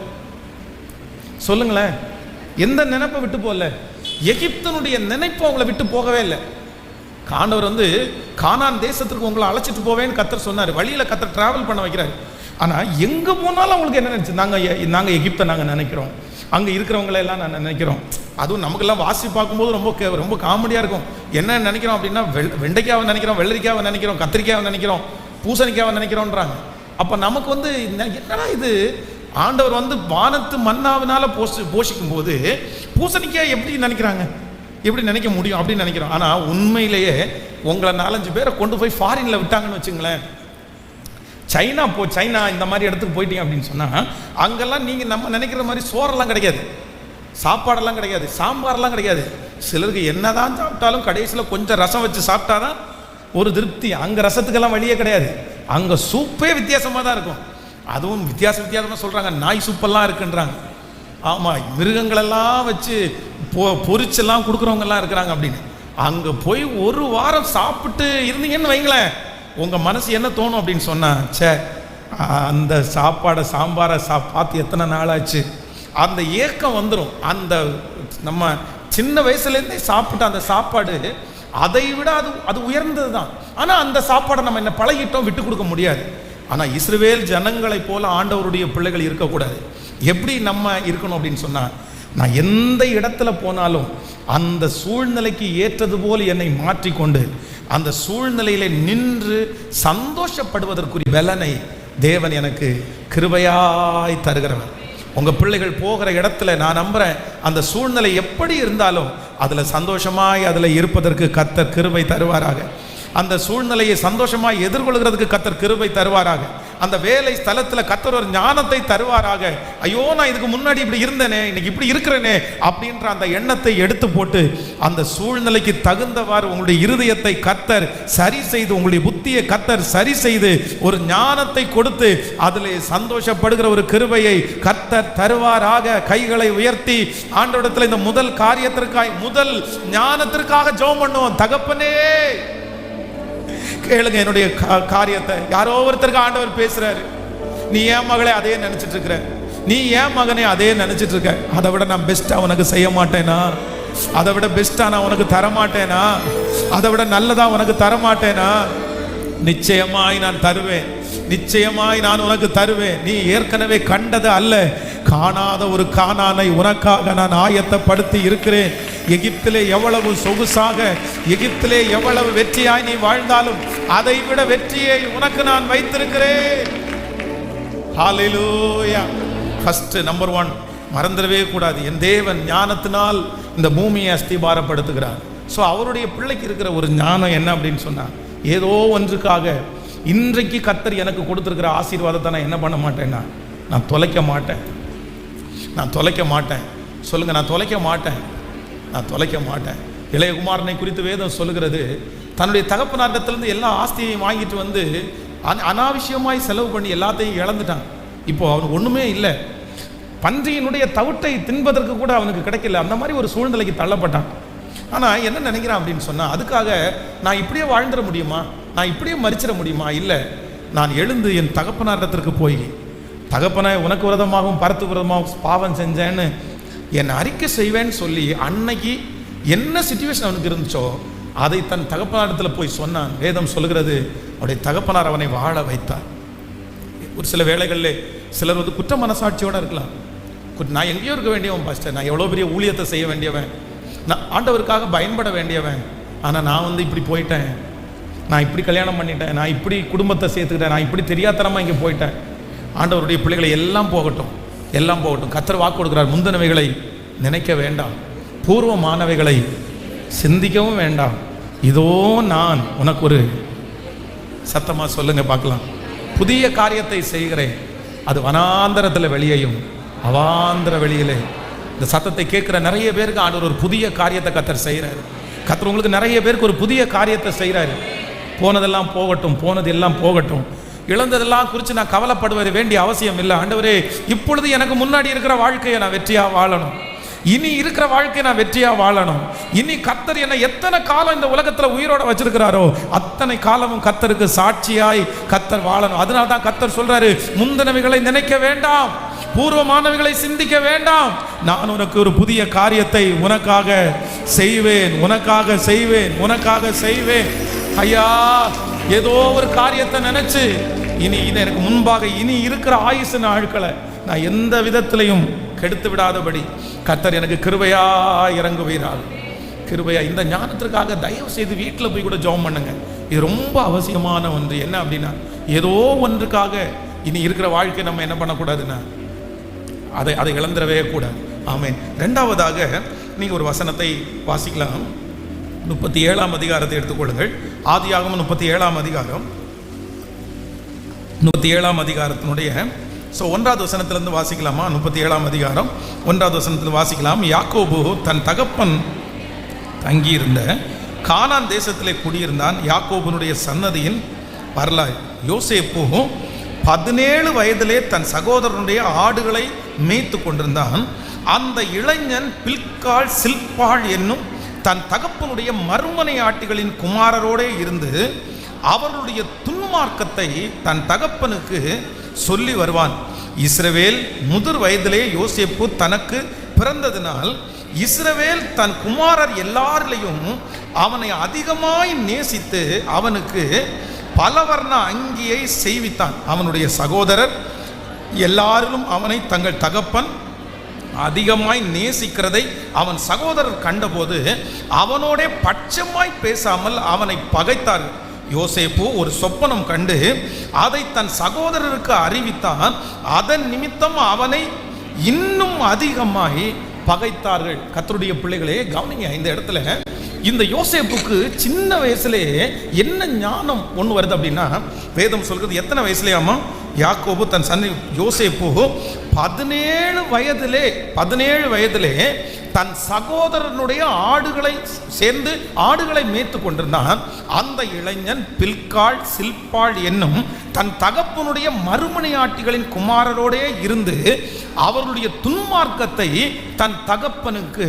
சொல்லுங்களேன், எந்த நினைப்பை விட்டு போகல? எகிப்தனுடைய நினைப்பு அவங்கள விட்டு போகவே இல்லை. ஆண்டவர் கானான் தேசத்திற்கு உங்களை அழைச்சிட்டு போவேன்னு கர்த்தர் சொன்னார். வழியில் கர்த்தர் டிராவல் பண்ண வைக்கிறார். ஆனால் எங்கே போனாலும் அவங்களுக்கு என்ன நினச்சி, நாங்கள் எகிப்தை நாங்கள் நினைக்கிறோம், அங்கே இருக்கிறவங்களெல்லாம் நான் நினைக்கிறோம். அதுவும் நமக்கெல்லாம் வாசி பார்க்கும்போது ரொம்ப காமெடியாக இருக்கும். என்ன நினைக்கிறோம் அப்படின்னா, வெண்டைக்காவை நினைக்கிறோம், வெள்ளரிக்காவை நினைக்கிறோம், கத்திரிக்காவை நினைக்கிறோம், பூசணிக்காவை நினைக்கிறோன்றாங்க. அப்போ நமக்கு என்னடா இது, ஆண்டவர் வானத்து மன்னாவினால போஷிக்கும் போது பூசணிக்காய் எப்படி நினைக்கிறாங்க, எப்படி நினைக்க முடியும் அப்படின்னு நினைக்கிறோம். ஆனால் உண்மையிலேயே உங்களை 4-5 பேரை கொண்டு போய் ஃபாரினில் விட்டாங்கன்னு வச்சுங்களேன், சைனா இந்த மாதிரி இடத்துக்கு போயிட்டீங்க அப்படின்னு சொன்னால், அங்கெல்லாம் நீங்கள் நம்ம நினைக்கிற மாதிரி சோறெல்லாம் கிடைக்காது, சாப்பாடெல்லாம் கிடைக்காது, சாம்பாரெல்லாம் கிடைக்காது. சிலருக்கு என்னதான் சாப்பிட்டாலும் கடைசியில் கொஞ்சம் ரசம் வச்சு சாப்பிட்டாதான் ஒரு திருப்தி. அங்கே ரசத்துக்கெல்லாம் வழியே கிடையாது. அங்கே சூப்பே வித்தியாசமாக தான் இருக்கும். அதுவும் வித்தியாசமாக சொல்கிறாங்க, நாய் சூப்பெல்லாம் இருக்குன்றாங்க. ஆமாம், மிருகங்களெல்லாம் வச்சு பொரிச்செல்லாம் கொடுக்குறவங்கெல்லாம் இருக்கிறாங்க அப்படின்னு. அங்கே போய் ஒரு வாரம் சாப்பிட்டு இருந்தீங்கன்னு வைங்களேன், உங்கள் மனசு என்ன தோணும் அப்படின்னு சொன்னால், அந்த சாப்பாடை சாம்பாரை பார்த்து எத்தனை நாளாச்சு, அந்த ஏக்கம் வந்துடும். அந்த நம்ம சின்ன வயசுலேருந்தே சாப்பிட்ட அந்த சாப்பாடு அதை விட அது உயர்ந்தது தான். ஆனால் அந்த சாப்பாடை நம்ம என்ன பழகிட்டோம், விட்டு கொடுக்க முடியாது. ஆனால் இஸ்ரவேல் ஜனங்களை போல ஆண்டவருடைய பிள்ளைகள் இருக்கக்கூடாது. எப்படி நம்ம இருக்கணும் அப்படின்னு சொன்னால், நான் எந்த இடத்துல போனாலும் அந்த சூழ்நிலைக்கு ஏற்றது போல் என்னை மாற்றிக்கொண்டு அந்த சூழ்நிலையில நின்று சந்தோஷப்படுவதற்குரிய பலனை தேவன் எனக்கு கிருபையாய் தருகிறவர். உங்கள் பிள்ளைகள் போகிற இடத்துல நான் நம்புகிறேன், அந்த சூழ்நிலை எப்படி இருந்தாலும் அதில் சந்தோஷமாய் அதில் இருப்பதற்கு கர்த்தர் கிருபை தருவாராக. அந்த சூழ்நிலையை சந்தோஷமாக எதிர்கொள்கிறதுக்கு கர்த்தர் கிருபை தருவாராக. அந்த வேலை ஸ்தலத்தில் கர்த்தர் ஒரு ஞானத்தை தருவாராக. ஐயோ, நான் இதுக்கு முன்னாடி இப்படி இருந்தேனே, இன்னைக்கு இப்படி இருக்கிறேனே அப்படின்ற அந்த எண்ணத்தை எடுத்து போட்டு அந்த சூழ்நிலைக்கு தகுந்தவாறு உங்களுடைய இருதயத்தை கர்த்தர் சரி செய்து, உங்களுடைய புத்தியை கர்த்தர் சரி செய்து ஒரு ஞானத்தை கொடுத்து அதிலே சந்தோஷப்படுகிற ஒரு கிருபையை கர்த்தர் தருவாராக. கைகளை உயர்த்தி ஆண்டவரிடத்தில் இந்த முதல் காரியத்திற்காக, முதல் ஞானத்திற்காக ஜெபம் பண்ணுவோம். தகப்பனே, கேளுங்க என்னுடைய காரியத்தை. யாரோ ஒருத்தருக்கு ஆண்டவர் பேசுறாரு, நீ ஏன் மகளே அதே நினைச்சிட்டு இருக்கிற, நீ ஏன் மகனே அதே நினைச்சிட்டு இருக்க, அதை விட நான் பெஸ்டா உனக்கு செய்ய மாட்டேனா, அதை விட பெஸ்டா நான் உனக்கு தரமாட்டேனா, அதை விட நல்லதா உனக்கு தரமாட்டேனா? நிச்சயமாய் நான் தருவேன், நிச்சயமாய் நான் உனக்கு தருவேன். நீ ஏற்கனவே கண்டது அல்ல, காணாத ஒரு கானானை உனக்காக நான் ஆயத்தப்படுத்தி இருக்கிறேன். எகிப்திலே எவ்வளவு சொகுசாக, எகிப்திலே எவ்வளவு வெற்றியாய் நீ வாழ்ந்தாலும் அதை விட வெற்றியை உனக்கு நான் வைத்திருக்கிறேன். ஹல்லேலூயா. ஃபர்ஸ்ட் நம்பர் 1 மறந்துடவே கூடாது, என் தேவன் ஞானத்தினால் இந்த பூமியை அஸ்திபாரப்படுத்துகிறார். ஸோ அவருடைய பிள்ளைக்கு இருக்கிற ஒரு ஞானம் என்ன அப்படின்னு சொன்னார், ஏதோ ஒன்றுக்காக இன்றைக்கு கர்த்தர் எனக்கு கொடுத்துருக்கிற ஆசீர்வாதத்தை நான் என்ன பண்ண மாட்டேன்னா, நான் தொலைக்க மாட்டேன். நான் தொலைக்க மாட்டேன். சொல்லுங்க, நான் தொலைக்க மாட்டேன், நான் தொலைக்க மாட்டேன். இளையகுமாரனை குறித்து வேதம் சொல்லுகிறது, தன்னுடைய தகப்பனாரிடத்திலிருந்து எல்லா ஆஸ்தியையும் வாங்கிட்டு வந்து அனாவசியமாய் செலவு பண்ணி எல்லாத்தையும் இழந்துட்டான். இப்போ அவனுக்கு ஒன்றுமே இல்லை. பன்றியினுடைய தவிட்டை தின்பதற்கு கூட அவனுக்கு கிடைக்கல. அந்த மாதிரி ஒரு சூழ்நிலைக்கு தள்ளப்பட்டான். ஆனால் என்ன நினைக்கிறான் அப்படின்னு சொன்னால், அதுக்காக நான் இப்படியே வாழ்ந்துட முடியுமா, நான் இப்படியே மறிச்சிட முடியுமா? இல்லை, நான் எழுந்து என் தகப்பனாரிடத்திற்கு போய், தகப்பனை உனக்கு விரதமாகவும் பரத்து விரதமாகவும் பாவம் செஞ்சேன்னு என் அறிக்கை செய்வேன்னு சொல்லி அன்னைக்கு என்ன சிச்சுவேஷன் அவனுக்கு இருந்துச்சோ அதை தன் தகப்பனாரிடத்தில் போய் சொன்னான். வேதம் சொல்லுகிறது, அவருடைய தகப்பனார் அவனை வாழ வைத்தார். ஒரு சில வேளைகளில் சிலர் வந்து குற்ற மனசாட்சியோடு இருக்கலாம். நான் எங்கேயோ இருக்க வேண்டியவன் பாஸ்டர், நான் எவ்வளோ பெரிய ஊழியத்தை செய்ய வேண்டியவன், நான் ஆண்டவருக்காக பயன்பட வேண்டியவன், ஆனால் நான் வந்து இப்படி போயிட்டேன், நான் இப்படி கல்யாணம் பண்ணிட்டேன், நான் இப்படி குடும்பத்தை சேர்த்துக்கிட்டேன், நான் இப்படி தெரியாதனமாக இங்கே போயிட்டேன். ஆண்டவருடைய பிள்ளைகளை எல்லாம் போகட்டும், எல்லாம் போகட்டும். கர்த்தர் வாக்கு கொடுக்கிறார், முந்தினவைகளை நினைக்க வேண்டாம், பூர்வமானவைகளை சிந்திக்கவும் வேண்டாம். இதோ நான் உனக்கு ஒரு, சத்தமாக சொல்லுங்க பார்க்கலாம், புதிய காரியத்தை செய்கிறேன், அது வனாந்தரத்தில் வெளியையும் அவாந்தர வெளியிலே. இந்த சத்தத்தை கேட்குற நிறைய பேருக்கு ஆண்டவர் ஒரு புதிய காரியத்தை கர்த்தர் செய்கிறாரு. கர்த்தர் உங்களுக்கு நிறைய பேருக்கு ஒரு புதிய காரியத்தை செய்கிறாரு. போனதெல்லாம் போகட்டும், போனது எல்லாம் போகட்டும், இழந்ததெல்லாம் குறித்து நான் கவலைப்படுவது வேண்டிய அவசியம் இல்லை. ஆண்டவரே, இப்பொழுது எனக்கு முன்னாடி இருக்கிற வாழ்க்கையை நான் வெற்றியாக வாழணும், இனி இருக்கிற வாழ்க்கையை நான் வெற்றியாக வாழணும். இனி கர்த்தர் என்னை எத்தனை காலம் இந்த உலகத்தில் உயிரோட வச்சிருக்கிறாரோ அத்தனை காலமும் கர்த்தருக்கு சாட்சியாய் கர்த்தர் வாழணும். அதனால தான் கர்த்தர் சொல்றாரு, முந்தினவைகளை நினைக்க வேண்டாம், பூர்வமானவைகளை சிந்திக்க வேண்டாம், நான் உனக்கு ஒரு புதிய காரியத்தை உனக்காக செய்வேன், உனக்காக செய்வேன், உனக்காக செய்வேன். ஐயா, ஏதோ ஒரு காரியத்தை நினைச்சு இனி எனக்கு முன்பாக இனி இருக்கிற ஆயுசு நாட்களை நான் எந்த விதத்திலையும் கெடுத்து விடாதபடி கர்த்தர் எனக்கு கிருபையா இறங்குவீரால். கிருபையா, இந்த ஞானத்திற்காக தயவு செய்து வீட்டில் போய் கூட ஜெபம் பண்ணுங்க. இது ரொம்ப அவசியமான ஒன்று. என்ன அப்படின்னா, ஏதோ ஒன்றுக்காக இனி இருக்கிற வாழ்க்கை நம்ம என்ன பண்ணக்கூடாதுன்னா அதை இழந்துடவே கூடாது. ஆமென். ரெண்டாவதாக நீங்கள் ஒரு வசனத்தை வாசிக்கலாம். 37ஆம் அதிகாரத்தை எடுத்துக்கொள்ளுங்கள். ஆதியாகமம் 37ஆம் அதிகாரம், 37ஆம் அதிகாரத்தினுடைய 1வது வசனத்திலிருந்து வாசிக்கலாமா? 37ஆம் அதிகாரம் 1வது வசனத்தில் வாசிக்கலாம். யாக்கோபு தன் தகப்பன் தங்கியிருந்த கானான் தேசத்திலே குடியிருந்தான். யாக்கோபுனுடைய சன்னதியின் வரலாறு. யோசேப்பு 17 வயதிலே தன் சகோதரனுடைய ஆடுகளை மேய்த்து கொண்டிருந்தான். அந்த இளைஞன் பில்காள் சில்பாள் என்னும் தன் தகப்பனுடைய மறுமனை ஆட்டிகளின் குமாரரோடே இருந்து அவர்களுடைய துன்மார்க்கத்தை தன் தகப்பனுக்கு சொல்லி வருவான். இஸ்ரவேல் முதிர் வயதிலே யோசேப்பு தனக்கு பிறந்ததினால் இஸ்ரவேல் தன் குமாரர் எல்லாரிலையும் அவனை அதிகமாய் நேசித்து அவனுக்கு பலவர்ண அங்கியை செய்வித்தான். அவனுடைய சகோதரர் எல்லாரிலும் அவனை தங்கள் தகப்பன் அதிகமாய் நேசிக்கிறதை அவன் சகோதரர் கண்டபோது அவனோட பட்சமாய் பேசாமல் அவனை பகைத்தார்கள். யோசேப்பு ஒரு சொப்பனம் கண்டு அதை தன் சகோதரருக்கு அறிவித்தான். அதன் நிமித்தம் அவனை இன்னும் அதிகமாய் பகைத்தார்கள். கர்த்தருடைய பிள்ளைகளே கவனிங்க, இந்த இடத்துல இந்த யோசேப்புக்கு சின்ன வயசுலே என்ன ஞானம் ஒன்று வருது அப்படின்னா, வேதம் சொல்கிறது எத்தனை வயசுலையாமா யாக்கோபு தன் சன்னி யோசேப்பு 17 வயதிலே தன் சகோதரனுடைய ஆடுகளை சேர்ந்து ஆடுகளை மேய்த்து கொண்டிருந்தான். அந்த இளைஞன் பில்காள் சில்பாள் என்னும் தன் தகப்பனுடைய மறுமனையாட்டிகளின் குமாரரோடே இருந்து அவர்களுடைய துன்மார்க்கத்தை தன் தகப்பனுக்கு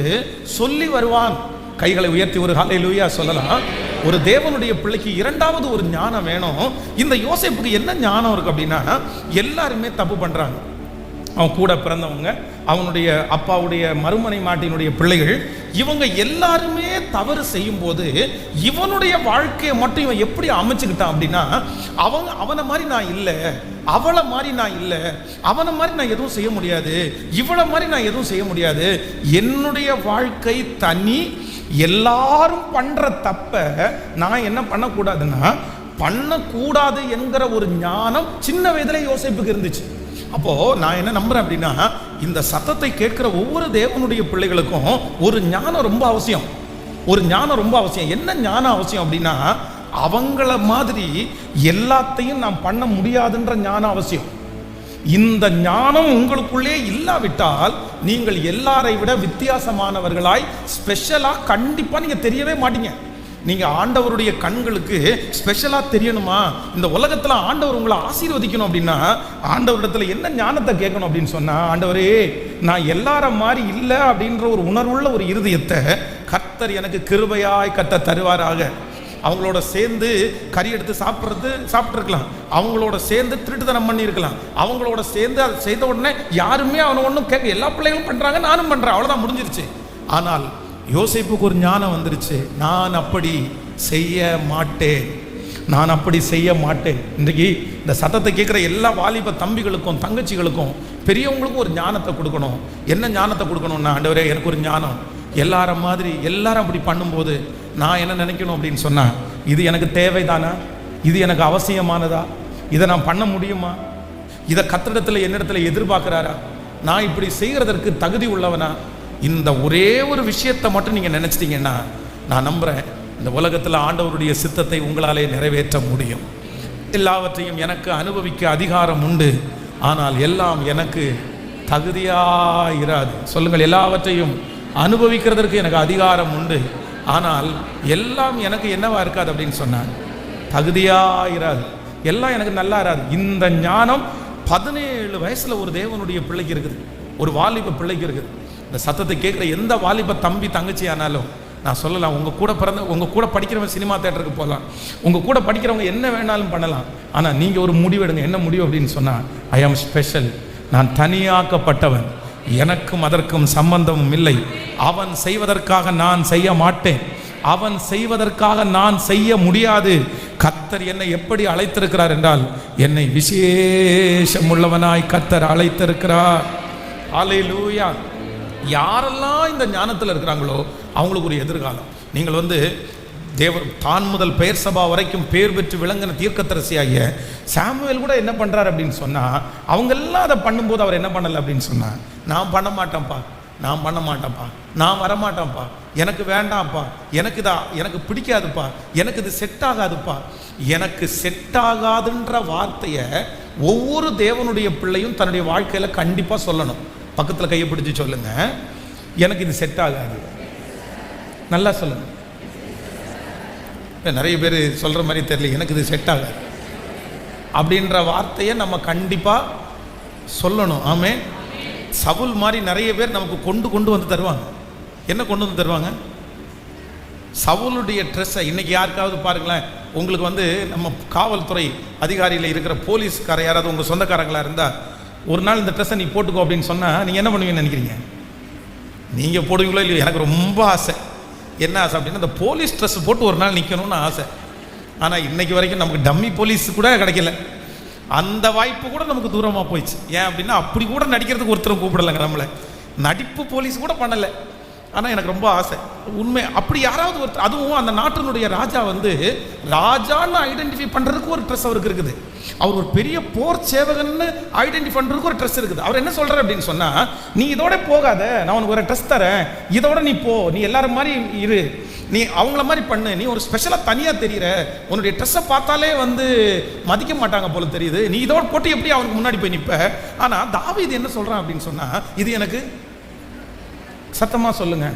சொல்லி வருவான். கைகளை உயர்த்தி ஒரு ஹல்லேலூயா சொல்லலாம். ஒரு தேவனுடைய பிள்ளைக்கு இரண்டாவது ஒரு ஞானம் வேணும். இந்த யோசேப்புக்கு என்ன ஞானம் இருக்கு அப்படின்னா, எல்லாருமே தப்பு பண்றாங்க. அவன் கூட பிறந்தவங்க, அவனுடைய அப்பாவுடைய மறுமனை மாட்டினுடைய பிள்ளைகள், இவங்க எல்லாருமே தவறு செய்யும் போது இவனுடைய வாழ்க்கையை மட்டும் இவன் எப்படி அமைச்சுக்கிட்டான் அப்படின்னா, அவனை மாதிரி நான் இல்லை, அவளை மாதிரி நான் இல்லை, அவனை மாதிரி நான் எதுவும் செய்ய முடியாது, இவளை மாதிரி நான் எதுவும் செய்ய முடியாது, என்னுடைய வாழ்க்கை தனி, எல்லாரும் பண்ற தப்ப நான் என்ன பண்ணக்கூடாதுன்னா பண்ணக்கூடாது என்கிற ஒரு ஞானம் சின்ன வயதிலே யோசேப்புக்கு இருந்துச்சு. அப்போ நான் என்ன நம்புறேன் அப்படின்னா, இந்த சத்தத்தை கேட்கிற ஒவ்வொரு தேவனுடைய பிள்ளைகளுக்கும் ஒரு ஞானம் ரொம்ப அவசியம். என்ன ஞானம் அவசியம் அப்படின்னா, அவங்கள மாதிரி எல்லாத்தையும் நாம் பண்ண முடியாதுன்ற ஞானம் அவசியம். இந்த ஞானம் உங்களுக்குள்ளே இல்லாவிட்டால் நீங்கள் எல்லாரை விட வித்தியாசமானவர்களாய் ஸ்பெஷலா கண்டிப்பா நீங்க தெரியவே மாட்டீங்க. நீங்க ஆண்டவருடைய கண்களுக்கு ஸ்பெஷலா தெரியணுமா, இந்த உலகத்துல ஆண்டவர் உங்களை ஆசீர்வதிக்கணும் அப்படின்னா ஆண்டவரிடத்துல என்ன ஞானத்தை கேட்கணும் அப்படின்னு சொன்னா, ஆண்டவரே நான் எல்லார மாதிரி இல்லை அப்படின்ற ஒரு உணர்வுள்ள ஒரு இருதயத்தை கர்த்தர் எனக்கு கிருபையாய் கர்த்தர் தருவாராக. அவங்களோட சேர்ந்து கறி எடுத்து சாப்பிட்டுருக்கலாம், அவங்களோட சேர்ந்து திருட்டுத்தனம் பண்ணியிருக்கலாம், அவங்களோட சேர்ந்து அதை செய்த உடனே யாருமே அவனை ஒன்றும் கேட்க, எல்லா பிள்ளைகளும் பண்ணுறாங்க நானும் பண்ணுறேன், அவ்வளோதான் முடிஞ்சிருச்சு. ஆனால் யோசேப்புக்கு ஒரு ஞானம் வந்துருச்சு, நான் அப்படி செய்ய மாட்டேன். இன்றைக்கு இந்த சத்தத்தை கேட்குற எல்லா வாலிப தம்பிகளுக்கும் தங்கச்சிகளுக்கும் பெரியவங்களுக்கும் ஒரு ஞானத்தை கொடுக்கணும். என்ன ஞானத்தை கொடுக்கணும்னா, ஆண்டவரே எனக்கு ஒரு ஞானம், எல்லார மாதிரி எல்லாரும் அப்படி பண்ணும்போது நான் என்ன நினைக்கணும் அப்படின்னு சொன்னா, இது எனக்கு தேவைதானா, இது எனக்கு அவசியமானதா, இதை நான் பண்ண முடியுமா, இதை கத்திடத்தில் என்னிடத்துல எதிர்பார்க்கிறாரா, நான் இப்படி செய்கிறதற்கு தகுதி உள்ளவனா, இந்த ஒரே ஒரு விஷயத்தை மட்டும் நீங்கள் நினச்சிட்டிங்கன்னா நான் நம்புகிறேன் இந்த உலகத்தில் ஆண்டவருடைய சித்தத்தை உங்களாலே நிறைவேற்ற முடியும். எல்லாவற்றையும் எனக்கு அனுபவிக்க அதிகாரம் உண்டு, ஆனால் எல்லாம் எனக்கு தகுதியாயிராது. சொல்லுங்கள், எல்லாவற்றையும் அனுபவிக்கிறதற்கு எனக்கு அதிகாரம் உண்டு, ஆனால் எல்லாம் எனக்கு என்னவா இருக்காது அப்படின்னு சொன்னார், தகுதியாயிராது, எல்லாம் எனக்கு நல்லா இராது. இந்த ஞானம் 17 வயசுல ஒரு தேவனுடைய பிள்ளைக்கு இருக்குது, ஒரு வாலிப பிள்ளைக்கு இருக்குது. இந்த சத்தத்தை கேட்குற எந்த வாலிப தம்பி தங்கச்சி ஆனாலும் நான் சொல்லலாம், உங்கள் கூட படிக்கிறவங்க சினிமா தேட்டருக்கு போகலாம், உங்கள் கூட படிக்கிறவங்க என்ன வேணாலும் பண்ணலாம், ஆனால் நீங்கள் ஒரு முடிவு எடுங்க. என்ன முடிவு அப்படின்னு சொன்னால், ஐ ஆம் ஸ்பெஷல், நான் தனியாக்கப்பட்டவன், எனக்கும் அதற்கும் சம்பந்தமும் இல்லை, அவன் செய்வதற்காக நான் செய்ய மாட்டேன், அவன் செய்வதற்காக நான் செய்ய முடியாது. கர்த்தர் என்னை எப்படி அழைத்திருக்கிறார் என்றால், என்னை விசேஷமுள்ளவனாய் கர்த்தர் அழைத்திருக்கிறார். அல்லேலூயா. யாரெல்லாம் இந்த ஞானத்தில் இருக்கிறாங்களோ அவங்களுக்கு ஒரு எதிர்காலம். நீங்கள் தான் முதல் பெயர் சபா வரைக்கும் பேர் பெற்று விளங்கின தீர்க்கதரிசியாகிய சாமுவேல் கூட என்ன பண்ணுறார் அப்படின்னு சொன்னால், அவங்கெல்லாம் அதை பண்ணும்போது அவர் என்ன பண்ணலை அப்படின்னு சொன்னால், நான் பண்ண மாட்டேன்ப்பா, நான் வரமாட்டேன்ப்பா, எனக்கு வேண்டாம்ப்பா, எனக்கு பிடிக்காதுப்பா, எனக்கு இது செட் ஆகாதுப்பா. எனக்கு செட் ஆகாதுன்ற வார்த்தையை ஒவ்வொரு தேவனுடைய பிள்ளையும் தன்னுடைய வாழ்க்கையில் கண்டிப்பாக சொல்லணும். பக்கத்தில் கையை பிடிச்சி சொல்லுங்க, எனக்கு இது செட் ஆகாது. நல்லா சொல்லுங்க. நிறைய பேர் சொல்கிற மாதிரி தெரியல, எனக்கு இது செட் ஆகாது அப்படின்ற வார்த்தையை நம்ம கண்டிப்பாக சொல்லணும். ஆமே. சவுல் மாதிரி நிறைய பேர் நமக்கு கொண்டு வந்து தருவாங்க. என்ன கொண்டு வந்து தருவாங்க? சவுலுடைய ட்ரெஸ்ஸை. இன்றைக்கி யாருக்காவது பாருங்களேன், உங்களுக்கு நம்ம காவல்துறை அதிகாரியில் இருக்கிற போலீஸ்கார யாராவது உங்கள் சொந்தக்காரங்களாக இருந்தால், ஒரு நாள் இந்த ட்ரெஸ்ஸை நீ போட்டுக்கோ அப்படின்னு சொன்னால் நீங்கள் என்ன பண்ணுவீங்கன்னு நினைக்கிறீங்க? நீங்கள் போடுவீங்களோ இல்லையோ, எனக்கு ரொம்ப ஆசை. என்ன ஆசை அப்படின்னா, இந்த போலீஸ் ட்ரெஸ் போட்டு ஒரு நாள் நிற்கணும்னு ஆசை. ஆனால் இன்றைக்கி வரைக்கும் நமக்கு டம்மி போலீஸ் கூட கிடைக்கல, அந்த வாய்ப்பு கூட நமக்கு தூரமாக போயிடுச்சு. ஏன் அப்படின்னா, அப்படி கூட நடிக்கிறதுக்கு ஒருத்தரும் கூப்பிடலைங்க, நம்மளை நடிப்பு போலீஸ் கூட பண்ணலை. ஆனால் எனக்கு ரொம்ப ஆசை உண்மை. அப்படி யாராவது ஒருத்தர், அதுவும் அந்த நாட்டினுடைய ராஜா வந்து ராஜான்னு ஐடென்டிஃபை பண்ணுறதுக்கு ஒரு ட்ரெஸ் அவருக்கு இருக்குது. அவர் ஒரு பெரிய போர் சேவகன்னு ஐடென்டிஃபை பண்ணுறதுக்கு ஒரு ட்ரெஸ் இருக்குது. அவர் என்ன சொல்கிறார் அப்படின்னு சொன்னால், நீ இதோட போகாத, நான் உனக்கு ஒரு ட்ரெஸ் தரேன், இதோட நீ போ, நீ எல்லாரும் மாதிரி இரு, நீ அவங்கள மாதிரி பண்ணு, நீ ஒரு ஸ்பெஷலாக தனியாக தெரிகிற, உன்னுடைய ட்ரெஸ்ஸை பார்த்தாலே வந்து மதிக்க மாட்டாங்க போல தெரியுது, நீ இதோட போட்டு எப்படி அவனுக்கு முன்னாடி போய் நிற்ப. ஆனால் தாவீது என்ன சொல்கிறான் அப்படின்னு சொன்னால், இது எனக்கு சத்தமாக சொல்லுங்க,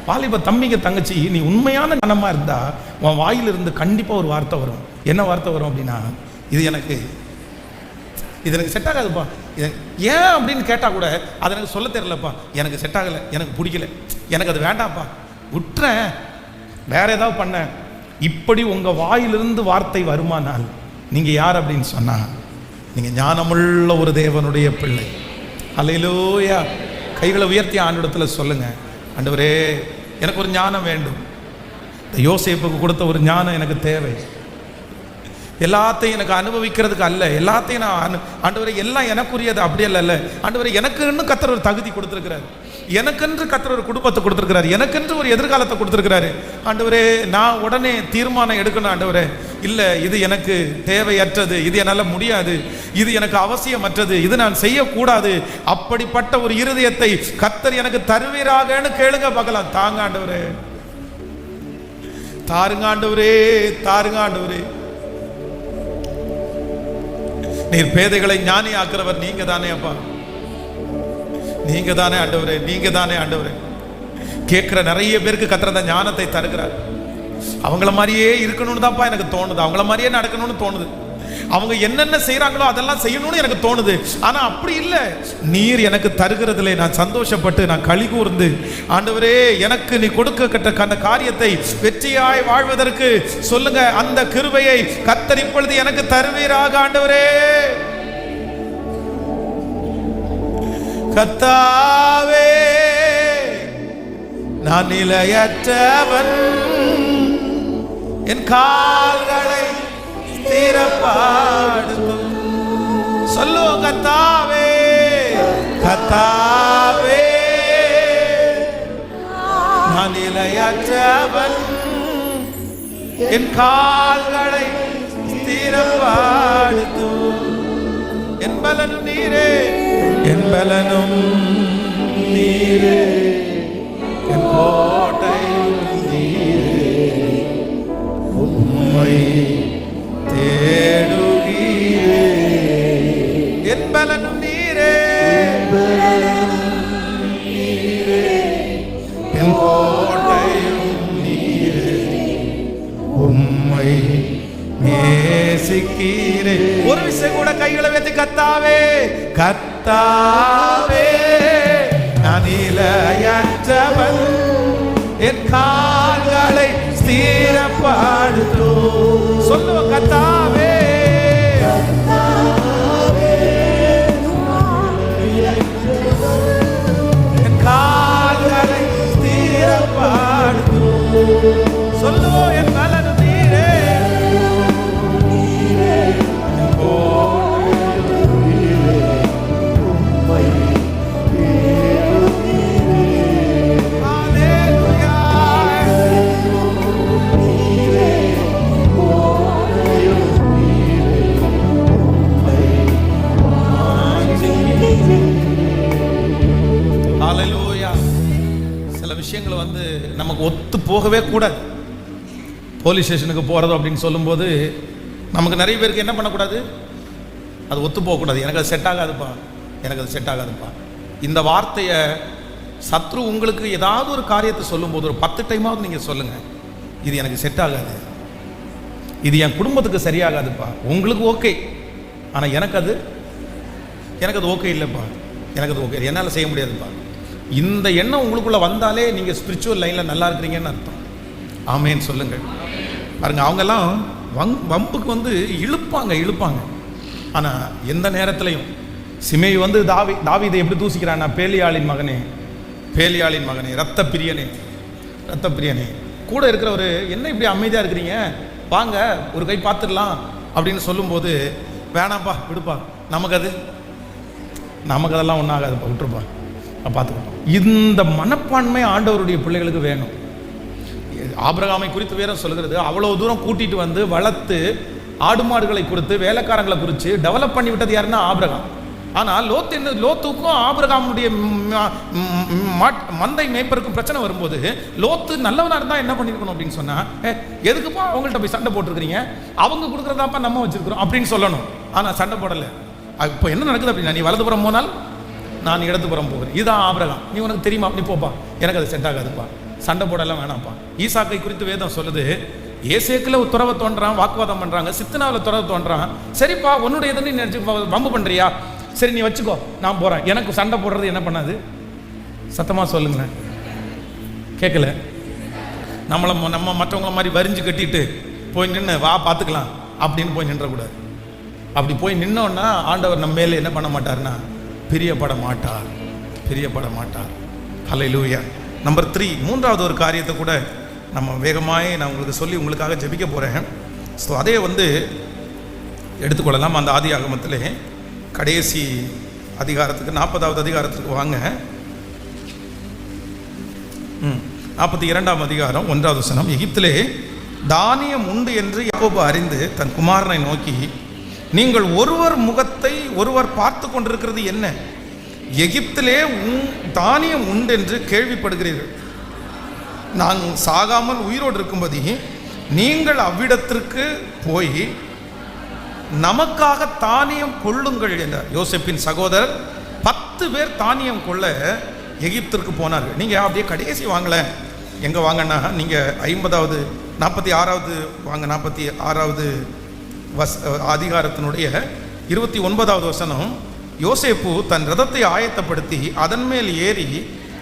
வாலிப தம்பிங்க தங்கச்சி, நீ உண்மையான கனமாக இருந்தா உன் வாயிலிருந்து கண்டிப்பாக ஒரு வார்த்தை வரும். என்ன வார்த்தை வரும் அப்படின்னா, இது எனக்கு செட் ஆகாதுப்பா, ஏன் அப்படின்னு கேட்டால் கூட அது எனக்கு சொல்ல தெரியலப்பா, எனக்கு செட் ஆகலை, எனக்கு பிடிக்கல, எனக்கு அது வேண்டாம்ப்பா, விட்டுறேன், வேற ஏதாவது பண்ண. இப்படி உங்கள் வாயிலிருந்து வார்த்தை வருமானால் நீங்கள் யார் அப்படின்னு சொன்னால், நீங்கள் ஞானமுள்ள ஒரு தேவனுடைய பிள்ளை. அல்லேலூயா. கைகளை உயர்த்தி ஆண்டவரிடத்தில் சொல்லுங்க, ஆண்டவரே எனக்கு ஒரு ஞானம் வேண்டும். இந்த யோசேப்புக்கு கொடுத்த ஒரு ஞானம் எனக்கு தேவை. எல்லாத்தையும் எனக்கு அனுபவிக்கிறதுக்கு அல்ல, எல்லாத்தையும் நான் ஆண்டவரே எல்லாம் எனக்குரியது அப்படி அல்ல. ஆண்டவரே எனக்குன்னு கர்த்தர் ஒரு தகுதி கொடுத்துருக்கிறார், எனக்கென்று கர்த்தர் ஒரு குடும்பத்தை கொடுத்துருக்கிறார், எனக்கென்று ஒரு எதிர்காலத்தை கொடுத்துருக்கிறாரு. ஆண்டவரே நான் உடனே தீர்மானம் எடுக்கணும், ஆண்டவரே இல்லை இது எனக்கு தேவையற்றது, இது என்னால் முடியாது, இது எனக்கு அவசியமற்றது, இது நான் செய்யக்கூடாது. அப்படிப்பட்ட ஒரு இருதயத்தை கர்த்தர் எனக்கு தருவீராகன்னு கேளுங்க பார்க்கலாம். தாங்க ஆண்டவரே, தாருங்க ஆண்டவரே, தாருங்க ஆண்டவரே. நீர் பேதைகளை ஞானி ஆக்குறவர் நீங்க தானே அப்பா, நீங்க தானே ஆண்டவரே, நீங்க தானே ஆண்டவரே. கேட்கிற நிறைய பேருக்கு கர்த்தர் அந்த ஞானத்தை தருகிறார். அவங்கள மாதிரியே இருக்கணும்னு தான்ப்பா எனக்கு தோணுது, அவங்கள மாதிரியே நடக்கணும்னு தோணுது, அவங்க என்னென்ன செய்யறாங்களோ அதெல்லாம் செய்யணும்னு எனக்கு தோணுது. ஆனா அப்படி இல்லை, நீர் எனக்கு தருகிறதுல நான் சந்தோஷப்பட்டு நான் களி கூர்ந்து, ஆண்டவரே எனக்கு நீ கொடுக்க அந்த காரியத்தை வெற்றியாய் வாழ்வதற்கு சொல்லுங்க, அந்த கிருபையை கர்த்தர் இப்பொழுது எனக்கு தருவீராக ஆண்டவரே. கர்த்தாவே நான் நிலையற்றவன், என் கால்களை ஸ்திரப்படுத்தும். சொல்லுவோம், கர்த்தாவே கர்த்தாவே நான் நிலையற்றவன், என் கால்களை ஸ்திரப்படுத்தும். என் பலனும் நீரே, என் பலனும் நீரே, என் கோட்டையும் நீரே, உம்மை தேடுகிறே. என் பலனும் நீரே, என் கோட்டையும் நீரே, உம்மை நேசிக்கிறே. ஒரு விஷயம் கூட கைகளை வைத்து கர்த்தாவே கர்த்தாவே நான் நிலையற்றவன், என் கால்களை ஸ்திரப்படுத்தும். சொல்லுவோம், கர்த்தாவே என் கால்களை ஸ்திரப்படுத்தும். சொல்லுவோம், என் பலனும் நீரே, விஷயங்களை வந்து நமக்கு ஒத்து போகவே கூடாது. போலீஸ் ஸ்டேஷனுக்கு போகிறது அப்படின்னு சொல்லும்போது நமக்கு நிறைய பேருக்கு என்ன பண்ணக்கூடாது, அது ஒத்து போகக்கூடாது. எனக்கு அது செட் ஆகாதுப்பா, எனக்கு அது செட் ஆகாதுப்பா. இந்த வார்த்தையை சத்ரு உங்களுக்கு ஏதாவது ஒரு காரியத்தை சொல்லும்போது ஒரு 10 டைமாவது நீங்கள் சொல்லுங்கள், இது எனக்கு செட் ஆகாது, இது என் குடும்பத்துக்கு சரியாகாதுப்பா. உங்களுக்கு ஓகே, ஆனால் எனக்கு அது ஓகே இல்லைப்பா, எனக்கு அது ஓகே, என்னால் செய்ய முடியாதுப்பா. இந்த எண்ணம் உங்களுக்குள்ள வந்தாலே நீங்கள் ஸ்பிரிச்சுவல் லைனில் நல்லா இருக்கிறீங்கன்னு அர்த்தம். ஆமேன்னு சொல்லுங்கள். பாருங்க, அவங்கெல்லாம் வம்புக்கு வந்து இழுப்பாங்க. ஆனால் எந்த நேரத்துலையும் சிமேய் வந்து தாவீதை எப்படி தூசிக்கிறான்னா, பேலியாளின் மகனே, ரத்த பிரியனே. கூட இருக்கிறவர் என்ன இப்படி அமைதியாக இருக்கிறீங்க, வாங்க ஒரு கை பார்த்துடலாம் அப்படின்னு சொல்லும்போது, வேணாம்ப்பா விடுப்பா, நமக்கு அதெல்லாம் ஒன்றும் ஆகாதுப்பா, விட்டுருப்பா, பார்த்துக்கணும். இந்த மனப்பான்மை ஆண்டவருடைய பிள்ளைகளுக்கு வேணும். ஆபிரகாமை குறித்து வேற சொல்கிறது, அவ்வளவு தூரம் கூட்டிட்டு வந்து வளர்த்து ஆடு மாடுகளை கொடுத்து வேலைக்காரங்களை குறித்து டெவலப் பண்ணி விட்டது யாருன்னா ஆபிரகாம். ஆனால் லோத்துக்கும் ஆபிரகாமுடைய மந்தை மேய்ப்பருக்கும் பிரச்சனை வரும்போது லோத்து நல்லவனா இருந்தா என்ன பண்ணிருக்கணும் அப்படின்னு சொன்னா, எதுக்குப்பா அவங்கள்ட்ட போய் சண்டை போட்டுருக்கீங்க, அவங்க கொடுக்குறதாப்பா நம்ம வச்சிருக்கிறோம் அப்படின்னு சொல்லணும். ஆனா சண்டை போடல. இப்போ என்ன நடக்குது அப்படின்னா, நீ வலதுபுறம் போனால் நான் இடதுபுறம் போகிறேன், இதுதான் ஆபிரகாம், நீ உனக்கு தெரியுமா, நீ போப்பா, எனக்கு அது செட் ஆகாதுப்பா, சண்டை போடலாம் வேணாம்ப்பா. ஈசாக்கை குறித்து வேதம் சொல்லுது, ஏசேக்கில் துறவை தோன்றான், வாக்குவாதம் பண்றாங்க, சித்தனாவில் துறவை தோன்றான், சரிப்பா உன்னுடைய எதுன்னு நினைச்சு வம்பு பண்றியா, சரி நீ வச்சுக்கோ நான் போறேன், எனக்கு சண்டை போடுறது என்ன பண்ணாது, சத்தமா சொல்லுங்களேன், கேட்கல. நம்ம மற்றவங்கள மாதிரி வரிஞ்சு கட்டிட்டு போய் நின்று வா பார்த்துக்கலாம் அப்படின்னு போய் நின்றக்கூடாது. அப்படி போய் நின்னோன்னா ஆண்டவர் நம்ம மேலே என்ன பண்ண மாட்டார்னா பிரியப்பட மாட்டார், பிரியப்பட மாட்டார். ஹல்லேலூயா. நம்பர் 3, மூன்றாவது ஒரு காரியத்தை கூட நம்ம வேகமாய் நான் உங்களுக்கு சொல்லி உங்களுக்காக ஜெபிக்க போகிறேன். ஸோ அதே எடுத்துக்கொள்ளலாம். அந்த ஆதி ஆகமத்திலே கடைசி அதிகாரத்துக்கு 40வது அதிகாரத்துக்கு வாங்க. 42ஆம் அதிகாரம் 1வது வசனம். எகிப்திலே தானியம் உண்டு என்று யாக்கோபு அறிந்து தன் குமாரனை நோக்கி, நீங்கள் ஒருவர் முகத்தை ஒருவர் பார்த்து கொண்டிருக்கிறது என்ன? எகிப்திலே தானியம் உண்டு என்று கேள்விப்படுகிறீர்கள், நான் சாகாமல் உயிரோடு இருக்கும்போது நீங்கள் அவ்விடத்திற்கு போய் நமக்காக தானியம் கொள்ளுங்கள் என்றார். யோசேப்பின் சகோதரர் 10 பேர் தானியம் கொள்ள எகிப்திற்கு போனார்கள். நீங்கள் அப்படியே கடைசி வாங்கல, எங்கே வாங்கன்னா நீங்கள் 46வது வாங்க. 46வது அதிகாரத்தினுடைய 29வது வசனம். யோசேப்பு தன் ரதத்தை ஆயத்தப்படுத்தி அதன் மேல் ஏறி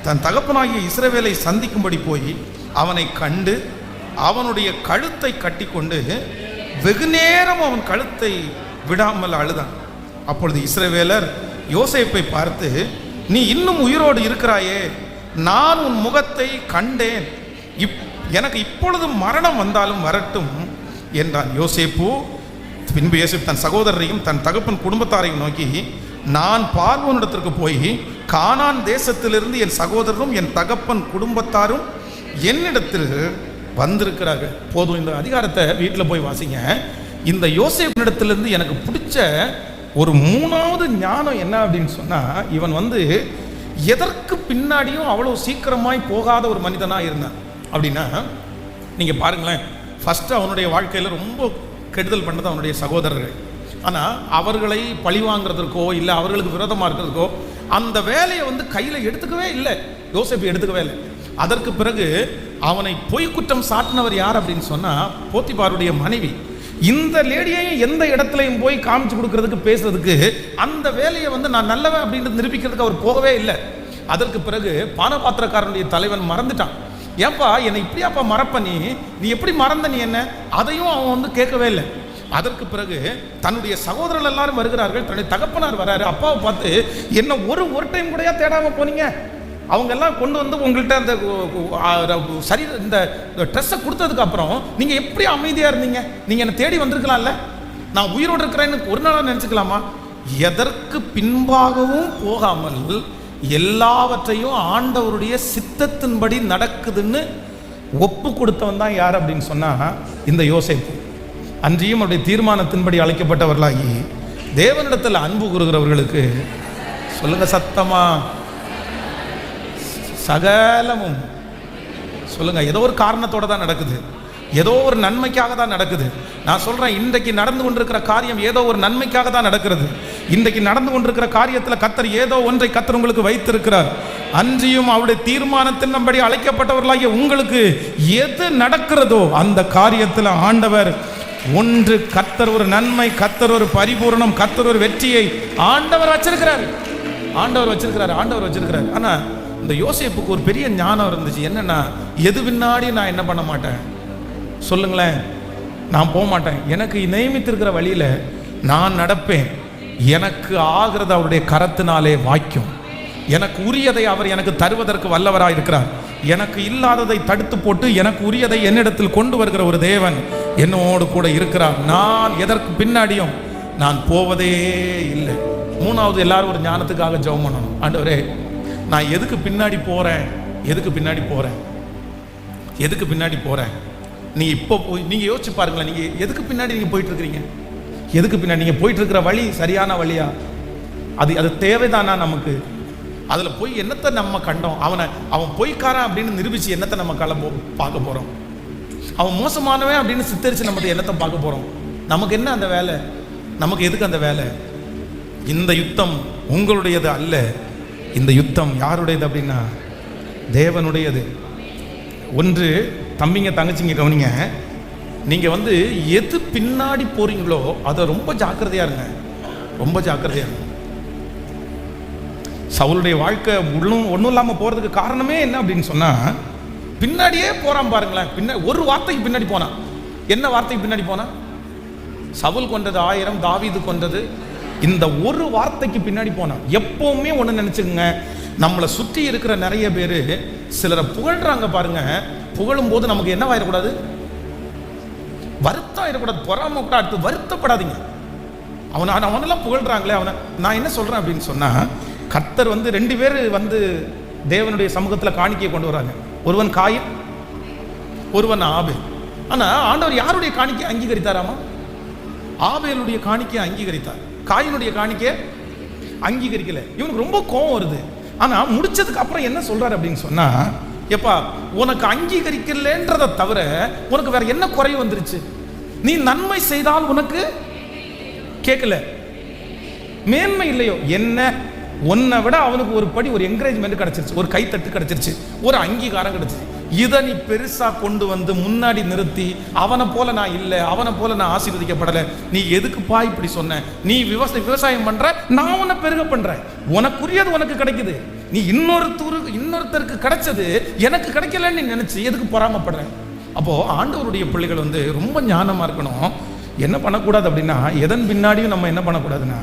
தன் தகப்பனாகிய இஸ்ரவேலை சந்திக்கும்படி போய் அவனை கண்டு அவனுடைய கழுத்தை கட்டி கொண்டு வெகு நேரம் அவன் கழுத்தை விடாமல் அழுதான். அப்பொழுது இஸ்ரவேலர் யோசேப்பை பார்த்து, நீ இன்னும் உயிரோடு இருக்கிறாயே, நான் உன் முகத்தை கண்டேன், எனக்கு இப்பொழுது மரணம் வந்தாலும் வரட்டும் என்றான். யோசேப்பு பின்பு யோசேப்பு தன் சகோதரரையும் தன் தகப்பன் குடும்பத்தாரையும் நோக்கி, நான் பார்வோனிடத்திற்கு போய் கானான் தேசத்திலிருந்து என் சகோதரரும் என் தகப்பன் குடும்பத்தாரும் என்னிடத்தில் வந்திருக்கிறார்கள். போதும், இந்த அதிகாரத்தை வீட்டில் போய் வாசிங்க. இந்த யோசேப்பினிடத்திலிருந்து எனக்கு பிடிச்ச ஒரு 3வது ஞானம் என்ன அப்படின்னு சொன்னா, இவன் எதற்கு பின்னாடியும் அவ்வளோ சீக்கிரமாய் போகாத ஒரு மனிதனாக இருந்தான். அப்படின்னா நீங்க பாருங்களேன், ஃபர்ஸ்ட் அவனுடைய வாழ்க்கையில் ரொம்ப கெடுதல் பண்ணது அவனுடைய சகோதரர்கள். ஆனால் அவர்களை பழிவாங்கிறதுக்கோ இல்லை அவர்களுக்கு விரோதமாக இருக்கிறதுக்கோ அந்த வேலையை கையில் எடுத்துக்கவே இல்லை, யோசேப்பு எடுத்துக்கவே இல்லை. அதற்கு பிறகு அவனை பொய் குற்றம் சாட்டினவர் யார் அப்படின்னு சொன்னால் போத்திபாருடைய மனைவி. இந்த லேடியையும் எந்த இடத்துலையும் போய் காமிச்சு கொடுக்கறதுக்கு பேசுறதுக்கு அந்த வேலையை நான் நல்லவன் அப்படின்றது நிரூபிக்கிறதுக்கு அவர் போகவே இல்லை. அதற்கு பிறகு பானபாத்திரக்காரனுடைய தலைவன் மறந்துட்டான். ஏப்பா என்னை இப்படியாப்பா மறப்ப, நீ எப்படி மறந்த, நீ என்ன, அதையும் அவன் கேட்கவே இல்லை. அதற்கு பிறகு தன்னுடைய சகோதரர்கள் எல்லாரும் வருகிறார்கள், தன்னுடைய தகப்பனார் வராரு. அப்பாவை பார்த்து, என்ன ஒரு டைம் கூடயா தேடாம போனீங்க, அவங்க எல்லாம் கொண்டு உங்கள்கிட்ட அந்த சரி இந்த ட்ரெஸ்ஸை கொடுத்ததுக்கு அப்புறம் நீங்க எப்படி அமைதியா இருந்தீங்க, நீங்க என்ன தேடி வந்திருக்கலாம்ல, நான் உயிரோடு இருக்கிறேன்னு ஒரு நாளா நினைச்சுக்கலாமா? எதற்கு பின்பாகவும் போகாமல் எல்லாவற்றையும் ஆண்டவருடைய சித்தத்தின்படி நடக்குதுன்னு ஒப்பு கொடுத்தவன் தான் யார் அப்படின்னு சொன்னா இந்த யோசேப்பு. அன்றியும் அவருடைய தீர்மானத்தின்படி அழைக்கப்பட்டவர்களாகி தேவனிடத்தில் அன்பு கூறுகிறவர்களுக்கு சொல்லுங்க சத்தமா, சகலமும் சொல்லுங்க, ஏதோ ஒரு காரணத்தோட தான் நடக்குது, ஏதோ ஒரு நன்மைக்காக தான் நடக்குது. நான் சொல்றேன், இன்றைக்கு நடந்து கொண்டிருக்கிற காரியம் ஏதோ ஒரு நன்மைக்காக தான் நடக்கிறது. இன்றைக்கு நடந்து கொண்டிருக்கிற காரியத்தில் கர்த்தர் ஏதோ ஒன்றை கர்த்தர் உங்களுக்கு வைத்திருக்கிறார். அன்றியும் அவருடைய தீர்மானத்தின் நம்படி அழைக்கப்பட்டவர்களாகிய உங்களுக்கு எது நடக்கிறதோ அந்த காரியத்தில் ஆண்டவர் ஒன்று, கர்த்தர் ஒரு நன்மை, கர்த்தர் ஒரு பரிபூரணம், கர்த்தர் ஒரு வெற்றியை ஆண்டவர் வச்சிருக்கிறார். ஆண்டவர் வச்சிருக்கிறார். ஆனா இந்த யோசேப்புக்கு ஒரு பெரிய ஞானம் இருந்துச்சு. என்னன்னா, எது பின்னாடி நான் என்ன பண்ண மாட்டேன், சொல்லுங்களேன், நான் போக மாட்டேன், எனக்கு நியமித்திருக்கிற வழியில நான் நடப்பேன், எனக்கு ஆகிறது அவருடைய கரத்தினாலே வாய்க்கும், எனக்கு உரியதை அவர் எனக்கு தருவதற்கு வல்லவராக இருக்கிறார், எனக்கு இல்லாததை தடுத்து போட்டு எனக்கு உரியதை என்னிடத்தில் கொண்டு வருகிற ஒரு தேவன் என்னோடு கூட இருக்கிறார். நான் எதற்கு பின்னாடியும் நான் போவதே இல்லை. 3வது, எல்லாரும் ஒரு ஞானத்துக்காக ஜெபம் பண்ணணும். ஆண்டவரே, நான் எதுக்கு பின்னாடி போறேன், எதுக்கு பின்னாடி போறேன், எதுக்கு பின்னாடி போறேன்? நீங்க இப்போ நீங்க யோசிச்சு பாருங்களேன், நீங்க எதுக்கு பின்னாடி நீங்க போயிட்டு இருக்கிறீங்க? எதுக்கு பின்னாடி நீங்க போயிட்டு இருக்கிற வழி சரியான வழியா? அது தேவைதானா நமக்கு? அதுல போய் என்னத்தை நம்ம கண்டோம்? அவன் பொய்க்காரன் அப்படின்னு நிரூபிச்சு என்னத்தை நம்ம பார்க்க போறோம்? அவன் மோசமானவன் அப்படின்னு சித்தரிச்சு நம்ம என்னத்தை பார்க்க போறோம்? நமக்கு என்ன அந்த வேலை? நமக்கு எதுக்கு அந்த வேலை? இந்த யுத்தம் உங்களுடையது அல்ல. இந்த யுத்தம் யாருடையது அப்படின்னா தேவனுடையது. ஒன்று தம்பிங்க தங்கச்சிங்க கவனிங்க, நீங்க எது பின்னாடி போறீங்களோ அதை ரொம்ப ஜாக்கிரதையா இருங்க, ரொம்ப ஜாக்கிரதையா இருங்க. சவுலுடைய வாழ்க்கை ஒன்றும் இல்லாமல் போறதுக்கு காரணமே என்ன அப்படின்னு சொன்னா, பின்னாடியே போறான் பாருங்களேன். ஒரு வார்த்தைக்கு பின்னாடி போனான். என்ன வார்த்தைக்கு பின்னாடி போனா? சவுல் கொண்டது 1000, தாவீது கொண்டது. இந்த ஒரு வார்த்தைக்கு பின்னாடி போனான். எப்பவுமே ஒன்று நினைச்சுக்கோங்க, நம்மளை சுற்றி இருக்கிற நிறைய பேர் சிலரை புகழ்றாங்க பாருங்க. புகழும் போது நமக்கு என்ன ஆயிடக்கூடாது? வருத்தம் ஆயிடக்கூடாது, பொறாம கூட. அடுத்து வருத்தப்படாதீங்க. அவனெல்லாம் புகழ்றாங்களே, நான் என்ன சொல்றேன் அப்படின்னு சொன்னா, கர்த்தர் 2 பேர் தேவனுடைய சமூகத்தில் காணிக்கையை கொண்டு வராங்க. ஒருவன் காயின், ஒருவன் ஆபேல். ஆனா ஆண்டவர் யாருடைய காணிக்கை அங்கீகரித்தாராமா? ஆபேலுடைய காணிக்கையை அங்கீகரித்தார், காயினுடைய காணிக்கையை அங்கீகரிக்கல. இவனுக்கு ரொம்ப கோபம் வருது. ஆனா முடிச்சதுக்கு அப்புறம் என்ன சொல்றாரு அப்படின்னு சொன்னா, எப்பா உனக்கு அங்கீகரிக்கலன்றதை தவிர உனக்கு வேற என்ன குறை வந்துருச்சு? நீ நன்மை செய்தால் உனக்கு கேட்கல, மேன்மை இல்லையோ என்ன? உன்னை விட அவனுக்கு ஒரு படி, ஒரு என்கரேஜ்மெண்ட் கிடைச்சிருச்சு, ஒரு கைத்தட்டு கிடைச்சிருச்சு, ஒரு அங்கீகாரம் கிடைச்சிருச்சு. இதை நீ பெருசா கொண்டு முன்னாடி நிறுத்தி, அவனை போல நான் இல்லை, அவனை போல நான் ஆசீர்வதிக்கப்படலை, நீ எதுக்குப்பா இப்படி சொன்ன? நீ விவசாயம் பண்ற, நான் உன்னை பெருக பண்றேன், உனக்குரியது உனக்கு கிடைக்குது, நீ இன்னொருத்தருக்கு கிடைச்சது எனக்கு கிடைக்கலன்னு நீ நினைச்சு எதுக்கு பொறாமப்படுற? அப்போ ஆண்டவருடைய பிள்ளைகள் ரொம்ப ஞானமா இருக்கணும். என்ன பண்ணக்கூடாது அப்படின்னா, எதன் பின்னாடியும் நம்ம என்ன பண்ணக்கூடாதுன்னா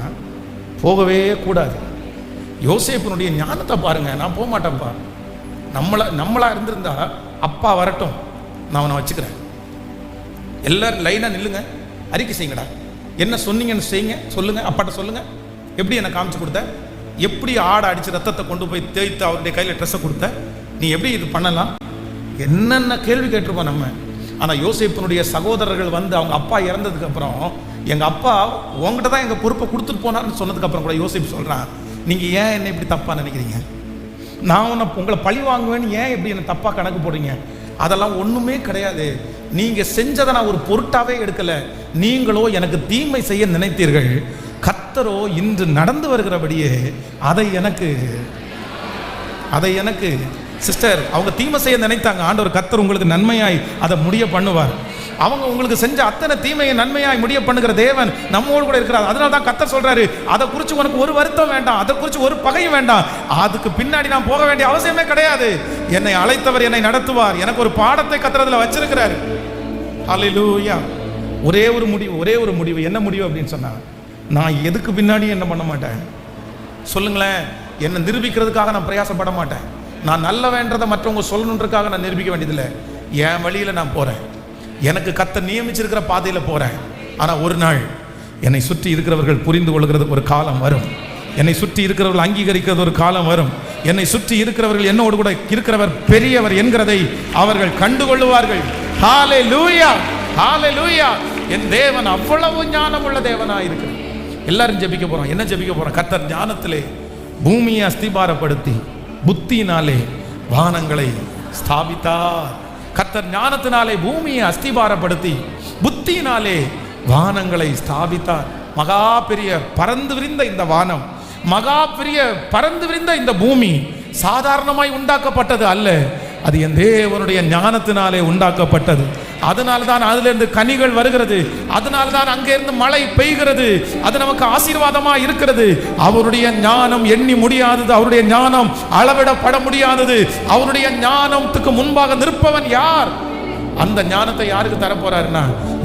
போகவே கூடாது. யோசேப்பினுடைய ஞானத்தை பாருங்க. நான் போக மாட்டேன்ப்பா, நம்மளா இருந்திருந்தா அப்பா வரட்டும், நான் அவனை வச்சுக்கிறேன், எல்லாரும் லைனா நில்லுங்க, அறிக்கை செய்யுங்கடா, என்ன சொன்னீங்கன்னு செய்யுங்க, சொல்லுங்க, அப்பாட்ட சொல்லுங்க, எப்படி என்னை காமிச்சு கொடுத்த, எப்படி ஆடை அடிச்சு ரத்தத்தை கொண்டு போய் தேய்த்து அவருடைய கையில் ட்ரெஸ்ஸை கொடுத்த, நீ எப்படி இது பண்ணலாம், என்னென்ன கேள்வி கேட்டிருப்போம் நம்ம. ஆனால் யோசேப்பினுடைய சகோதரர்கள் அவங்க அப்பா இறந்ததுக்கு அப்புறம், எங்க அப்பா உங்ககிட்ட தான் எங்க பொறுப்பை கொடுத்துட்டு போனார்னு சொன்னதுக்கு அப்புறம் கூட யோசேப்பு சொல்றான், நீங்க ஏன் என்ன இப்படி தப்பா நினைக்கிறீங்க? நான் உங்களை பழி வாங்குவேன்னு ஏன் இப்படி என்ன தப்பா கணக்கு போடுறீங்க? அதெல்லாம் ஒண்ணுமே கிடையாது. நீங்க செஞ்சதை நான் ஒரு பொருட்டாவே எடுக்கல. நீங்களோ எனக்கு தீமை செய்ய நினைத்தீர்கள், கர்த்தரோ இன்று நடந்து வருகிறபடியே அதை எனக்கு சிஸ்டர், அவங்க தீமை செய்ய நினைத்தாங்க, ஆண்டவர் கர்த்தர் உங்களுக்கு நன்மையாய் அதை முடிய பண்ணுவார். அவங்க உங்களுக்கு செஞ்ச அத்தனை தீமையை நன்மையாய் முடிய பண்ணுகிற தேவன் நம்மோடு கூட இருக்கிறார். அதனால தான் கர்த்தர் சொல்றாரு, அதை குறித்து உனக்கு ஒரு வருத்தம் வேண்டாம், அதை குறித்து ஒரு பகையும் வேண்டாம், அதுக்கு பின்னாடி நான் போக வேண்டிய அவசியமே கிடையாது. என்னை அழைத்தவர் என்னை நடத்துவார், எனக்கு ஒரு பாடத்தை கர்த்தர் வச்சிருக்கிறாரு. ஹல்லேலூயா. ஒரே ஒரு முடிவு. என்ன முடிவு அப்படின்னு சொன்னா, நான் எதுக்கு பின்னாடி என்ன பண்ண மாட்டேன்? சொல்லுங்களேன். என்னை நிரூபிக்கிறதுக்காக நான் பிரயாசப்பட மாட்டேன். நான் நல்லவேன்றதை மற்றவங்க சொல்லணுன்றதுக்காக நான் நிரூபிக்க வேண்டியதில்லை. என் வழியில நான் போறேன், எனக்கு கர்த்தர் நியமிச்சிருக்கிற பாதையில போறேன். ஆனா ஒரு நாள் என்னை சுற்றி இருக்கிறவர்கள் புரிந்து கொள்கிறதுக்கு ஒரு காலம் வரும், என்னை சுற்றி இருக்கிறவர்கள் அங்கீகரிக்கிறது ஒரு காலம் வரும், என்னை சுற்றி இருக்கிறவர்கள் என்னோடு கூட இருக்கிறவர் பெரியவர் என்கிறதை அவர்கள் கண்டுகொள்ளுவார்கள். ஹல்லேலூயா, ஹல்லேலூயா. என் தேவன் அவ்வளவு ஞானம் உள்ள தேவனா இருக்கு. எல்லாரும் ஜெபிக்க போறோம். என்ன ஜெபிக்க போறோம்? கர்த்தர் ஞானத்திலே பூமியை அஸ்திபாரப்படுத்தி புத்தியினாலே வானங்களை ஸ்தாபித்தார். கர்த்தர் ஞானத்தினாலே பூமியை அஸ்திபாரப்படுத்தி புத்தியினாலே வானங்களை ஸ்தாபித்தார். மகா பெரிய பறந்து விரிந்த இந்த வானம், மகா பெரிய பறந்து விரிந்த இந்த பூமி சாதாரணமாய் உண்டாக்கப்பட்டது அல்ல, அது என் தேவனுடைய ஞானத்தினாலே உண்டாக்கப்பட்டது. அதனால்தான் அதிலிருந்து கனிகள் வருகிறது, அதனால்தான் அங்கிருந்து மழை பெய்கிறது, அது நமக்கு ஆசீர்வாதமா இருக்கிறது. அவருடைய ஞானம் எண்ணி முடியாதது, அவருடைய ஞானம் அளவிடப்பட முடியாதது. அவருடைய ஞானத்துக்கு முன்பாக நிற்பவன் யார்? அந்த ஞானத்தை யாருக்கு தரப்போறாருன்னா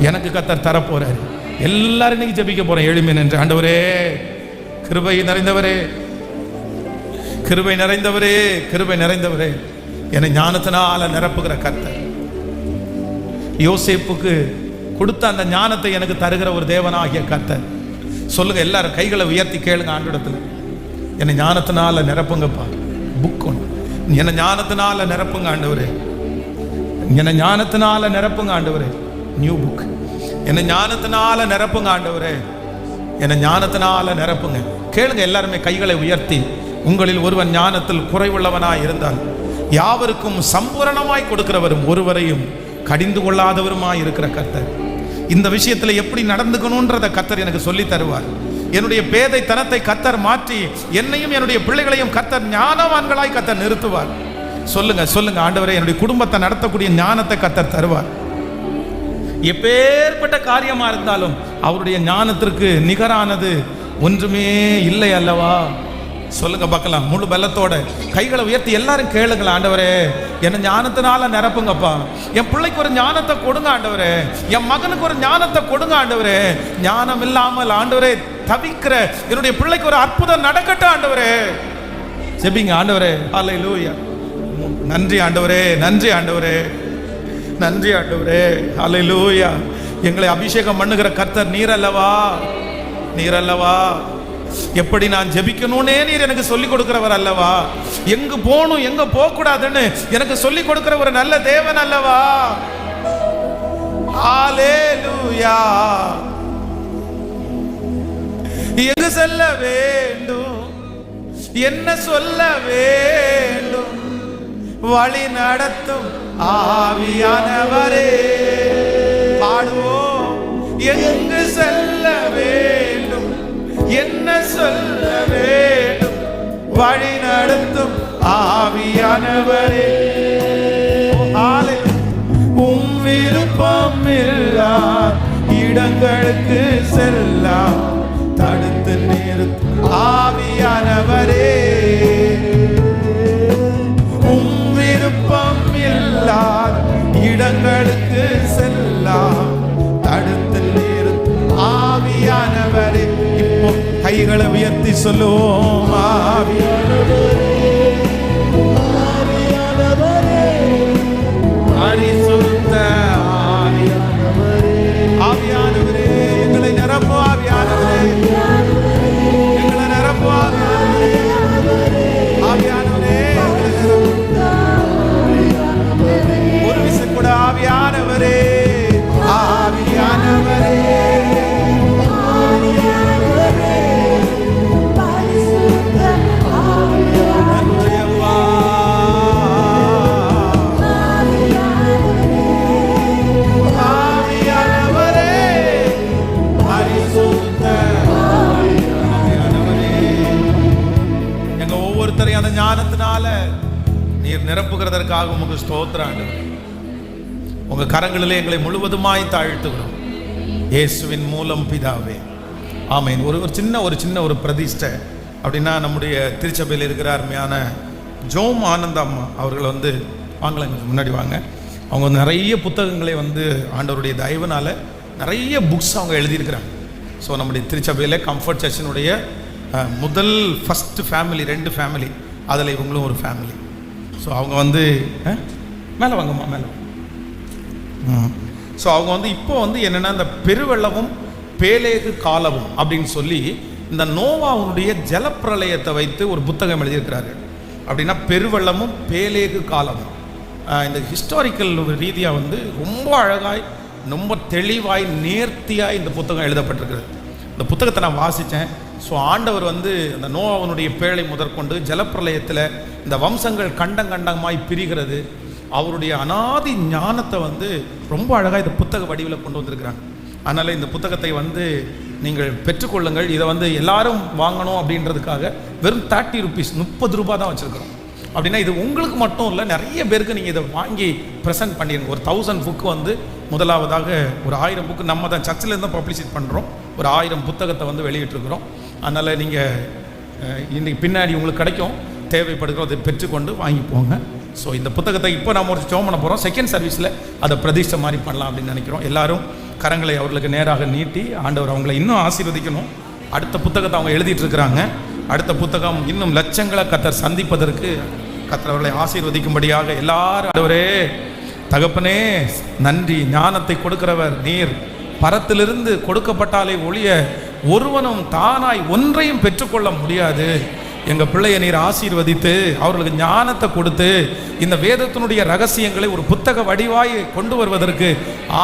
எனக்கு கர்த்தர் தரப்போறாரு. எல்லாரும் இன்னைக்கு ஜெபிக்க போறேன். எளிமை நின்று, ஆண்டவரே, கிருபை நிறைந்தவரே, கிருபை நிறைந்தவரே, கிருபை நிறைந்தவரே, என்னை ஞானத்தினால நிரப்புகிற கர்த்தர். யோசேப்புக்கு கொடுத்த அந்த ஞானத்தை எனக்கு தருகிற ஒரு தேவனாகிய கர்த்தர். சொல்லுங்க, எல்லாரும் கைகளை உயர்த்தி கேளுங்க ஆண்டவரிடத்துல, என்னை ஞானத்தினால நிரப்புங்கப்பா, புக் ஒன்று. என்ன ஞானத்தினால நிரப்புங்க ஆண்டவரே, என்ன ஞானத்தினால நிரப்புங்க ஆண்டவரே. New book. என்ன ஞானத்தினால நிரப்புங்க ஆண்டவரே, என்ன ஞானத்தினால நிரப்புங்க. கேளுங்க எல்லாருமே கைகளை உயர்த்தி. உங்களில் ஒருவன் ஞானத்தில் குறைவுள்ளவனாய் இருந்தால் யாவருக்கும் சம்பூரணமாய் கொடுக்கிறவரும் ஒருவரையும் கடிந்து கொள்ளாதவருமாய் இருக்கிற கர்த்தர் இந்த விஷயத்தில் எப்படி நடந்துக்கணும்ன்றத கர்த்தர் எனக்கு சொல்லி தருவார். என்னுடைய பேதைத்தனத்தை கர்த்தர் மாற்றி என்னையும் என்னுடைய பிள்ளைகளையும் கர்த்தர் ஞானவான்களாய் கர்த்தர் நிறுத்துவார். சொல்லுங்க சொல்லுங்க ஆண்டவரே, என்னுடைய குடும்பத்தை நடத்தக்கூடிய ஞானத்தை கர்த்தர் தருவார். எப்பேற்பட்ட காரியமா இருந்தாலும் அவருடைய ஞானத்திற்கு நிகரானது ஒன்றுமே இல்லை அல்லவா? சொல்லுங்க பார்க்கலாம். முழு பலத்தோட கைகளை உயர்த்தி எல்லாரும் கேளுங்களா, ஆண்டவரே என்ன ஞானத்தினால நிரப்புங்கப்பா. என் பிள்ளைக்கு ஒரு ஞானத்தை கொடுங்க ஆண்டவரே, என் மகனுக்கு ஒரு ஞானத்தை கொடுங்க ஆண்டவரே. ஞானம் இல்லாமல் ஆண்டவரே தவிக்கிற என்னுடைய பிள்ளைக்கு ஒரு அற்புதம் நடக்கட்டும் ஆண்டவரே. ஜெபிங்க ஆண்டவரே. ஹல்லேலூயா. நன்றி ஆண்டவரே, நன்றி ஆண்டவரே, நன்றி ஆண்டவரே. ஹல்லேலூயா. எங்களை அபிஷேகம் பண்ணுகிற கர்த்தர் நீர் அல்லவா, நீர் அல்லவா. எப்படி நான் ஜெபிக்கணும்னே நீர் எனக்கு சொல்லிக் கொடுக்கிறவர் அல்லவா. எங்கு போகணும் எங்க போக கூடாதுன்னு எனக்கு சொல்லிக் கொடுக்கிற ஒரு நல்ல தேவன் அல்லவா. ஹல்லேலூயா. எங்கு செல்ல வேண்டும், என்ன சொல்ல வேண்டும், வழி நடத்தும் ஆவியானவரே. பாடுவோம். எங்கு செல்ல வேண்டும், என்ன சொல்ல வேண்டும், வழி நடத்தும் ஆவியானவரே. உம் விருப்பம் இல்லா இடங்களுக்கு செல்லாம் தடுத்து நிறுத்தும் ஆவியானவரே. உம் விருப்பம் இல்லா இடங்களுக்கு செல்லாம் தடுத்து நிறுத்தும் ஆவியானவரே. இப்போ கைகளை உயர்த்தி சொல்லுவோம். ஆவியானவரே, ஆவியானவரே, பரிசுத்த ஆவியானவரே, ஆவியானவரே எங்களை நிரப்பு. ஆவியானவரே எங்களை நிரப்பு. ஆவியானவரே, ஆவியானவரே ஒரு விசை கூட ஆவியானவரே, ஆவியானவரே ஞானத்தினால நீர் நிரப்புகிறதற்காக உமக்கு ஸ்தோத்திரம் ஆண்டவரே. உங்க கரங்களிலே எங்களை முழுவதுமாய் தாழ்த்துகிறோம் இயேசுவின் மூலம் பிதாவே, ஆமென். ஒரு சின்ன ஒரு பிரதிஷ்டை அப்படின்னா நம்முடைய திருச்சபையில் இருக்கிற அருமையான ஜோம் ஆனந்தம்மா அவர்கள் வாங்கலாம், முன்னாடி வாங்க. அவங்க நிறைய புத்தகங்களை ஆண்டவருடைய தயவுனால நிறைய புக்ஸ் அவங்க எழுதியிருக்கிறாங்க. ஸோ நம்முடைய திருச்சபையில் கம்ஃபர்ட் சர்ச்சினுடைய முதல் ஃபஸ்ட்டு ஃபேமிலி 2 ஃபேமிலி, அதில் இவங்களும் ஒரு ஃபேமிலி. ஸோ அவங்க மேலே வாங்கம்மா மேலே. ஸோ அவங்க இப்போ என்னென்னா இந்த பெருவெள்ளமும் பேலேகு காலமும் அப்படின்னு சொல்லி இந்த நோவாவுடைய ஜலப்பிரளயத்தை வைத்து ஒரு புத்தகம் எழுதியிருக்கிறார்கள். அப்படின்னா பெருவெள்ளமும் பேலேகு காலமும் இந்த ஹிஸ்டாரிக்கல் ரீதியாக ரொம்ப அழகாய் ரொம்ப தெளிவாய் நேர்த்தியாய் இந்த புத்தகம் எழுதப்பட்டிருக்கிறது. இந்த புத்தகத்தை நான் வாசித்தேன். ஸோ ஆண்டவர் அந்த நோவாவுடைய பேழை முதற்கொண்டு ஜலப்பிரளயத்தில் இந்த வம்சங்கள் கண்டமாய் பிரிகிறது, அவருடைய அனாதி ஞானத்தை ரொம்ப அழகாக இந்த புத்தக வடிவில் கொண்டு வந்திருக்கிறாங்க. அதனால் இந்த புத்தகத்தை நீங்கள் பெற்றுக்கொள்ளுங்கள். இதை எல்லாரும் வாங்கணும் அப்படின்றதுக்காக வெறும் 30 ரூபீஸ் 30 ரூபா தான் வச்சுருக்கிறோம். அப்படின்னா இது உங்களுக்கு மட்டும் இல்லை, நிறைய பேருக்கு நீங்கள் இதை வாங்கி ப்ரெசென்ட் பண்ணிடுங்க. ஒரு 1000 புக்கு முதலாவதாக ஒரு 1000 புக்கு நம்ம தான் சர்ச்சில் தான் பப்ளிசிட் பண்ணுறோம். ஒரு 1000 புத்தகத்தை வெளியிட்டிருக்கிறோம். அதனால் நீங்கள் இன்றைக்கி பின்னாடி உங்களுக்கு கிடைக்கும், தேவைப்படுகிறதை பெற்றுக்கொண்டு வாங்கி போங்க. ஸோ இந்த புத்தகத்தை இப்போ நம்ம ஒரு ஜெபம் பண்ண போகிறோம். செகண்ட் சர்வீஸில் அதை பிரதிஷ்டை மாதிரி பண்ணலாம் அப்படின்னு நினைக்கிறோம். எல்லாரும் கரங்களை அவர்களுக்கு நேராக நீட்டி ஆண்டவர் அவங்களை இன்னும் ஆசீர்வதிக்கணும். அடுத்த புத்தகத்தை அவங்க எழுதிட்டு இருக்கிறாங்க. அடுத்த புத்தகம் இன்னும் லட்சங்களை கர்த்தர் சந்திப்பதற்கு கர்த்தர் அவர்களை ஆசீர்வதிக்கும்படியாக எல்லாரும் ஆண்டவரே தகப்பனே நன்றி. ஞானத்தை கொடுக்கிறவர் நீர். பரத்திலிருந்து கொடுக்கப்பட்டாலே ஒழிய ஒருவனும் தானாய் ஒன்றையும் பெற்றுக்கொள்ள முடியாது. எங்க பிள்ளையை நீர் ஆசீர்வதித்து அவர்களுக்கு ஞானத்தை கொடுத்து இந்த வேதத்தினுடைய ரகசியங்களை ஒரு புத்தக வடிவாய் கொண்டு வருவதற்கு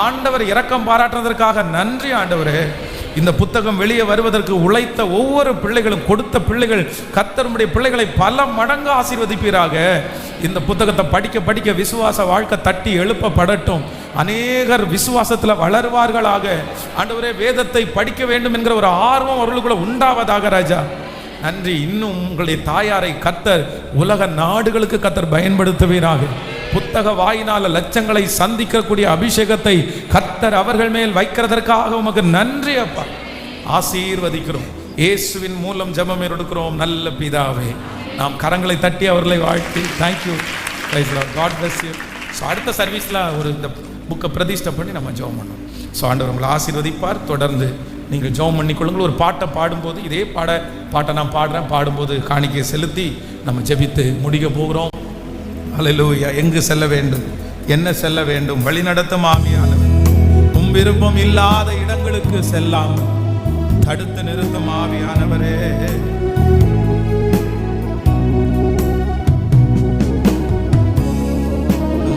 ஆண்டவர் இரக்கம் பாராட்டுவதற்காக நன்றி ஆண்டவரே. இந்த புத்தகம் வெளியே வருவதற்கு உழைத்த ஒவ்வொரு பிள்ளைகளும், கொடுத்த பிள்ளைகள், கர்த்தருடைய பிள்ளைகளை பல மடங்கு ஆசீர்வதிப்பீராக. இந்த புத்தகத்தை படிக்க படிக்க விசுவாச வாழ்க்கை தட்டி எழுப்பப்படட்டும். அநேகர் விசுவாசத்தில் வளருவார்களாக. ஆண்டவரே, வேதத்தை படிக்க வேண்டும் என்கிற ஒரு ஆர்வம் அவர்களுக்குள்ள உண்டாவதாக ராஜா. நன்றி. இன்னும் உங்களுடைய தாயாரை கர்த்தர் உலக நாடுகளுக்கு கர்த்தர் பயன்படுத்துவீராக. புத்தக வாயினால லட்சங்களை சந்திக்கக்கூடிய அபிஷேகத்தை கர்த்தர் அவர்கள் மேல் வைக்கிறதற்காக உமக்கு நன்றி அப்பா. ஆசீர்வதிக்கிறோம். இயேசுவின் மூலம் ஜெபம் எடுக்கிறோம் நல்ல பிதாவே. நாம் கரங்களை தட்டி அவர்களை வாழ்த்தி thank you. God bless you. So அடுத்த சர்வீஸில் ஒரு இந்த புக்கை பிரதிஷ்டை பண்ணி நம்ம ஜெபம் பண்ணோம். ஸோ ஆண்டவர் உங்களை ஆசீர்வதிப்பார். தொடர்ந்து நீங்கள் ஜெபம் பண்ணிக்கொள்ளுங்கள். ஒரு பாட்டை பாடும்போது இதே பாட்டை நான் பாடுறேன், பாடும்போது காணிக்கையை செலுத்தி நம்ம ஜெபித்து முடிக்க போகிறோம். அல்லேலூயா. எங்கு செல்ல வேண்டும், என்ன செல்ல வேண்டும், வழிநடத்தும் ஆவியானவர் உம் விருப்பம் இல்லாத இடங்களுக்கு செல்லாமல் தடுத்து நிறுத்தும் ஆவியானவரே.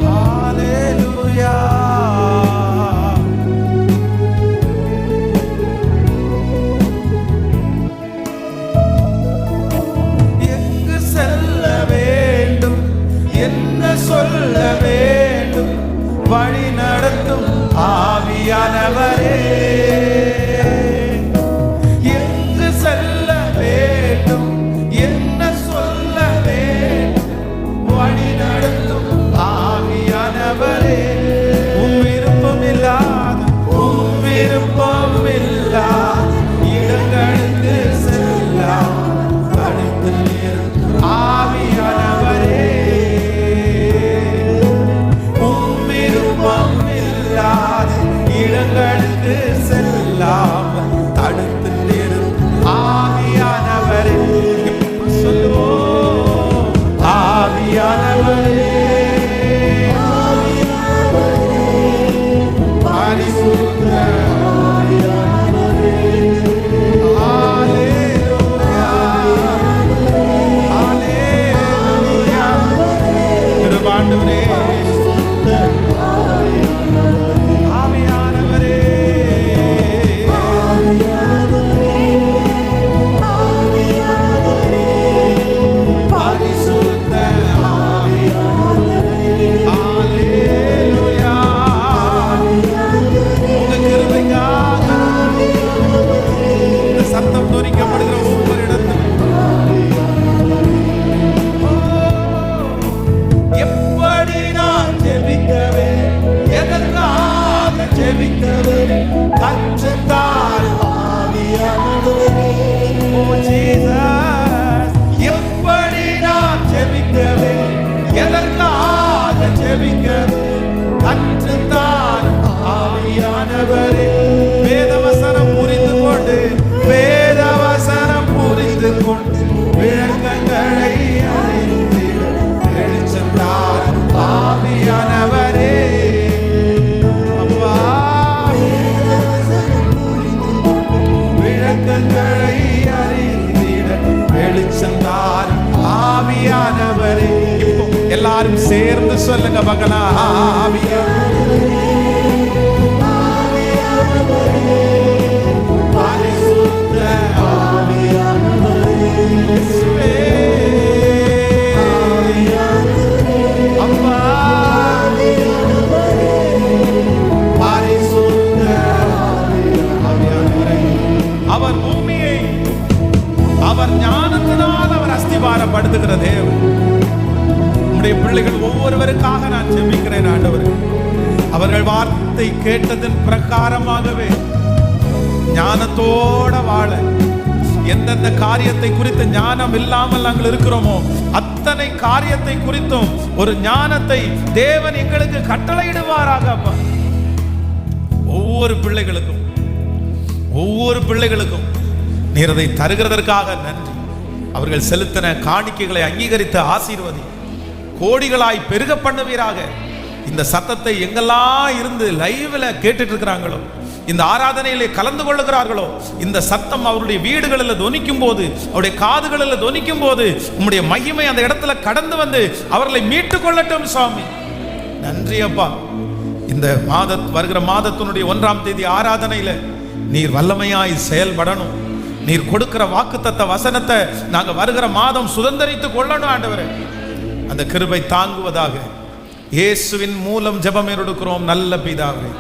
ஹல்லேலூயா. சொல்ல வேண்டும் வழி நடத்தும் ஆவியானவரே. எங்கு செல்ல வேண்டும், என்ன சொல்ல வேண்டும், வழி நடத்தும் ஆவியானவரே. உம் விருப்பம் இல்லாத இடங்களுக்கு செல்லாம் தடுத்து நிறுத்தும் ஆவியானவரே. இடங்களுக்கு செல்லாமல் தடுத்து நிறுத்தும் ஆவியானவரே. சொல்லுவோம் ஆவியானவரே, பரிசுத்த ஆவியானவரே. ஹல்லேலூயா, ஹல்லேலூயா. திருவாண்டவரே வேதவசனம் புரிந்து கொண்டு விளக்கங்களை அறிந்து வெளிச்சத்தார் ஆவியானவரே. விளக்கங்களை அறிந்திட வெளிச்சத்தார் ஆவியானவரே. இப்போ எல்லாரும் சேர்ந்து சொல்லுங்க மகனா. ஆவியானவரே, பரிசுத்த ஆவியானவரே, அப்பா பரிசுத்த ஆவியானவரே. அவர் பூமியை அவர் ஞானத்தினால் அவர் அஸ்திபாரப்படுத்துகிற தேவன். உம்முடைய பிள்ளைகள் ஒவ்வொருவருக்காக நான் ஜெபிக்கிறேன் ஆண்டவரே. அவர்கள் வார்த்தை கேட்டதன் பிரகாரமாகவே ஞானத்தோட வாழ, எந்தெந்த காரியத்தை குறித்து ஞானம் இல்லாமல் நாங்கள் இருக்கிறோமோ அத்தனை காரியத்தை குறித்தும் ஒரு ஞானத்தை தேவன் எங்களுக்கு கட்டளையிடுவாராக. ஒவ்வொரு பிள்ளைகளுக்கும் நீர் அதை தருகிறதற்காக நன்றி. அவர்கள் செலுத்தின காணிக்கைகளை அங்கீகரித்து ஆசீர்வதி, கோடிகளாய் பெருக பண்ணுவீராக. இந்த சத்தத்தை எங்கெல்லாம் இருந்து லைவ்ல கேட்டுட்டு இருக்கிறாங்களோ, இந்த ஆராதனையிலே கலந்து கொள்ளுகிறார்களோ, இந்த சத்தம் அவருடைய வீடுகளில் தொனிக்கும் போது, அவருடைய காதுகளில் தொனிக்கும் போது, உம்முடைய மகிமை அந்த இடத்துல கடந்து வந்து அவர்களை மீட்டுக் கொள்ளட்டும் சுவாமி. நன்றி அப்பா. இந்த வருகிற மாதத்தினுடைய 1ஆம் தேதி ஆராதனையில நீர் வல்லமையாய் செயல்படணும். நீர் கொடுக்கிற வாக்குத்தத்த வசனத்தை நாங்கள் வருகிற மாதம் சுதந்தரித்துக் கொள்ளணும் ஆண்டவரே. அந்த கிருபை தாங்குவதாக இயேசுவின் மூலம் ஜெபம் எடுக்கிறோம் நல்ல பிதாவே.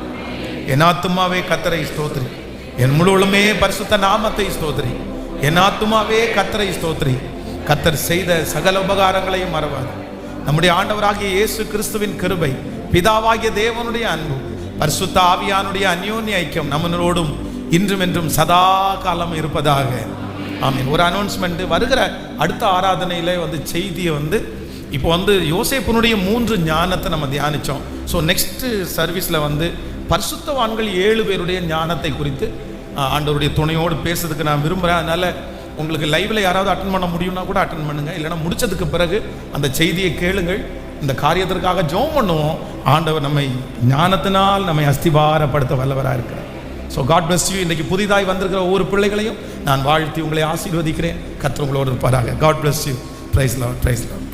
என் ஆத்துமாவே கர்த்தரை ஸ்தோத்திரி, என் முழுவதுமே பரிசுத்த நாமத்தை ஸ்தோத்திரி. என் ஆத்துமாவே கர்த்தரை ஸ்தோத்திரி. கர்த்தர் செய்த சகல உபகாரங்களையும் மறவாது. நம்முடைய ஆண்டவராகிய இயேசு கிறிஸ்துவின் கிருபை, பிதாவாகிய தேவனுடைய அன்பு, பரிசுத்த ஆவியானுடைய அந்யோன்ய ஐக்கியம் நம்மளோடும் இன்றும் என்றும் சதா காலம் இருப்பதாக. ஆமீன். ஒரு அனௌன்ஸ்மெண்ட், வருகிற அடுத்த ஆராதனையில செய்தியை இப்போ யோசேப்புனுடைய 3 ஞானத்தை நம்ம தியானிச்சோம். ஸோ நெக்ஸ்ட் சர்வீஸில் பரிசுத்தவான்கள் 7 பேருடைய ஞானத்தை குறித்து ஆண்டவருடைய துணையோடு பேசுறதுக்கு நான் விரும்புகிறேன். அதனால் உங்களுக்கு லைவில் யாராவது அட்டன் பண்ண முடியும்னா கூட அட்டன் பண்ணுங்கள், இல்லைனா முடிச்சதுக்கு பிறகு அந்த செய்தியை கேளுங்கள். இந்த காரியத்திற்காக ஜெபம் பண்ணுவோம். ஆண்டவர் நம்மை ஞானத்தினால் நம்மை அஸ்திபாரப்படுத்த வல்லவராக இருக்கிறார். So God bless you. இன்றைக்கி புதிதாய் வந்திருக்கிற ஒவ்வொரு பிள்ளைகளையும் நான் வாழ்த்தி உங்களை ஆசீர்வதிக்கிறேன். கர்த்தர் உங்களோடு இருப்பாராக. God bless you. Praise Lord. Praise Lord.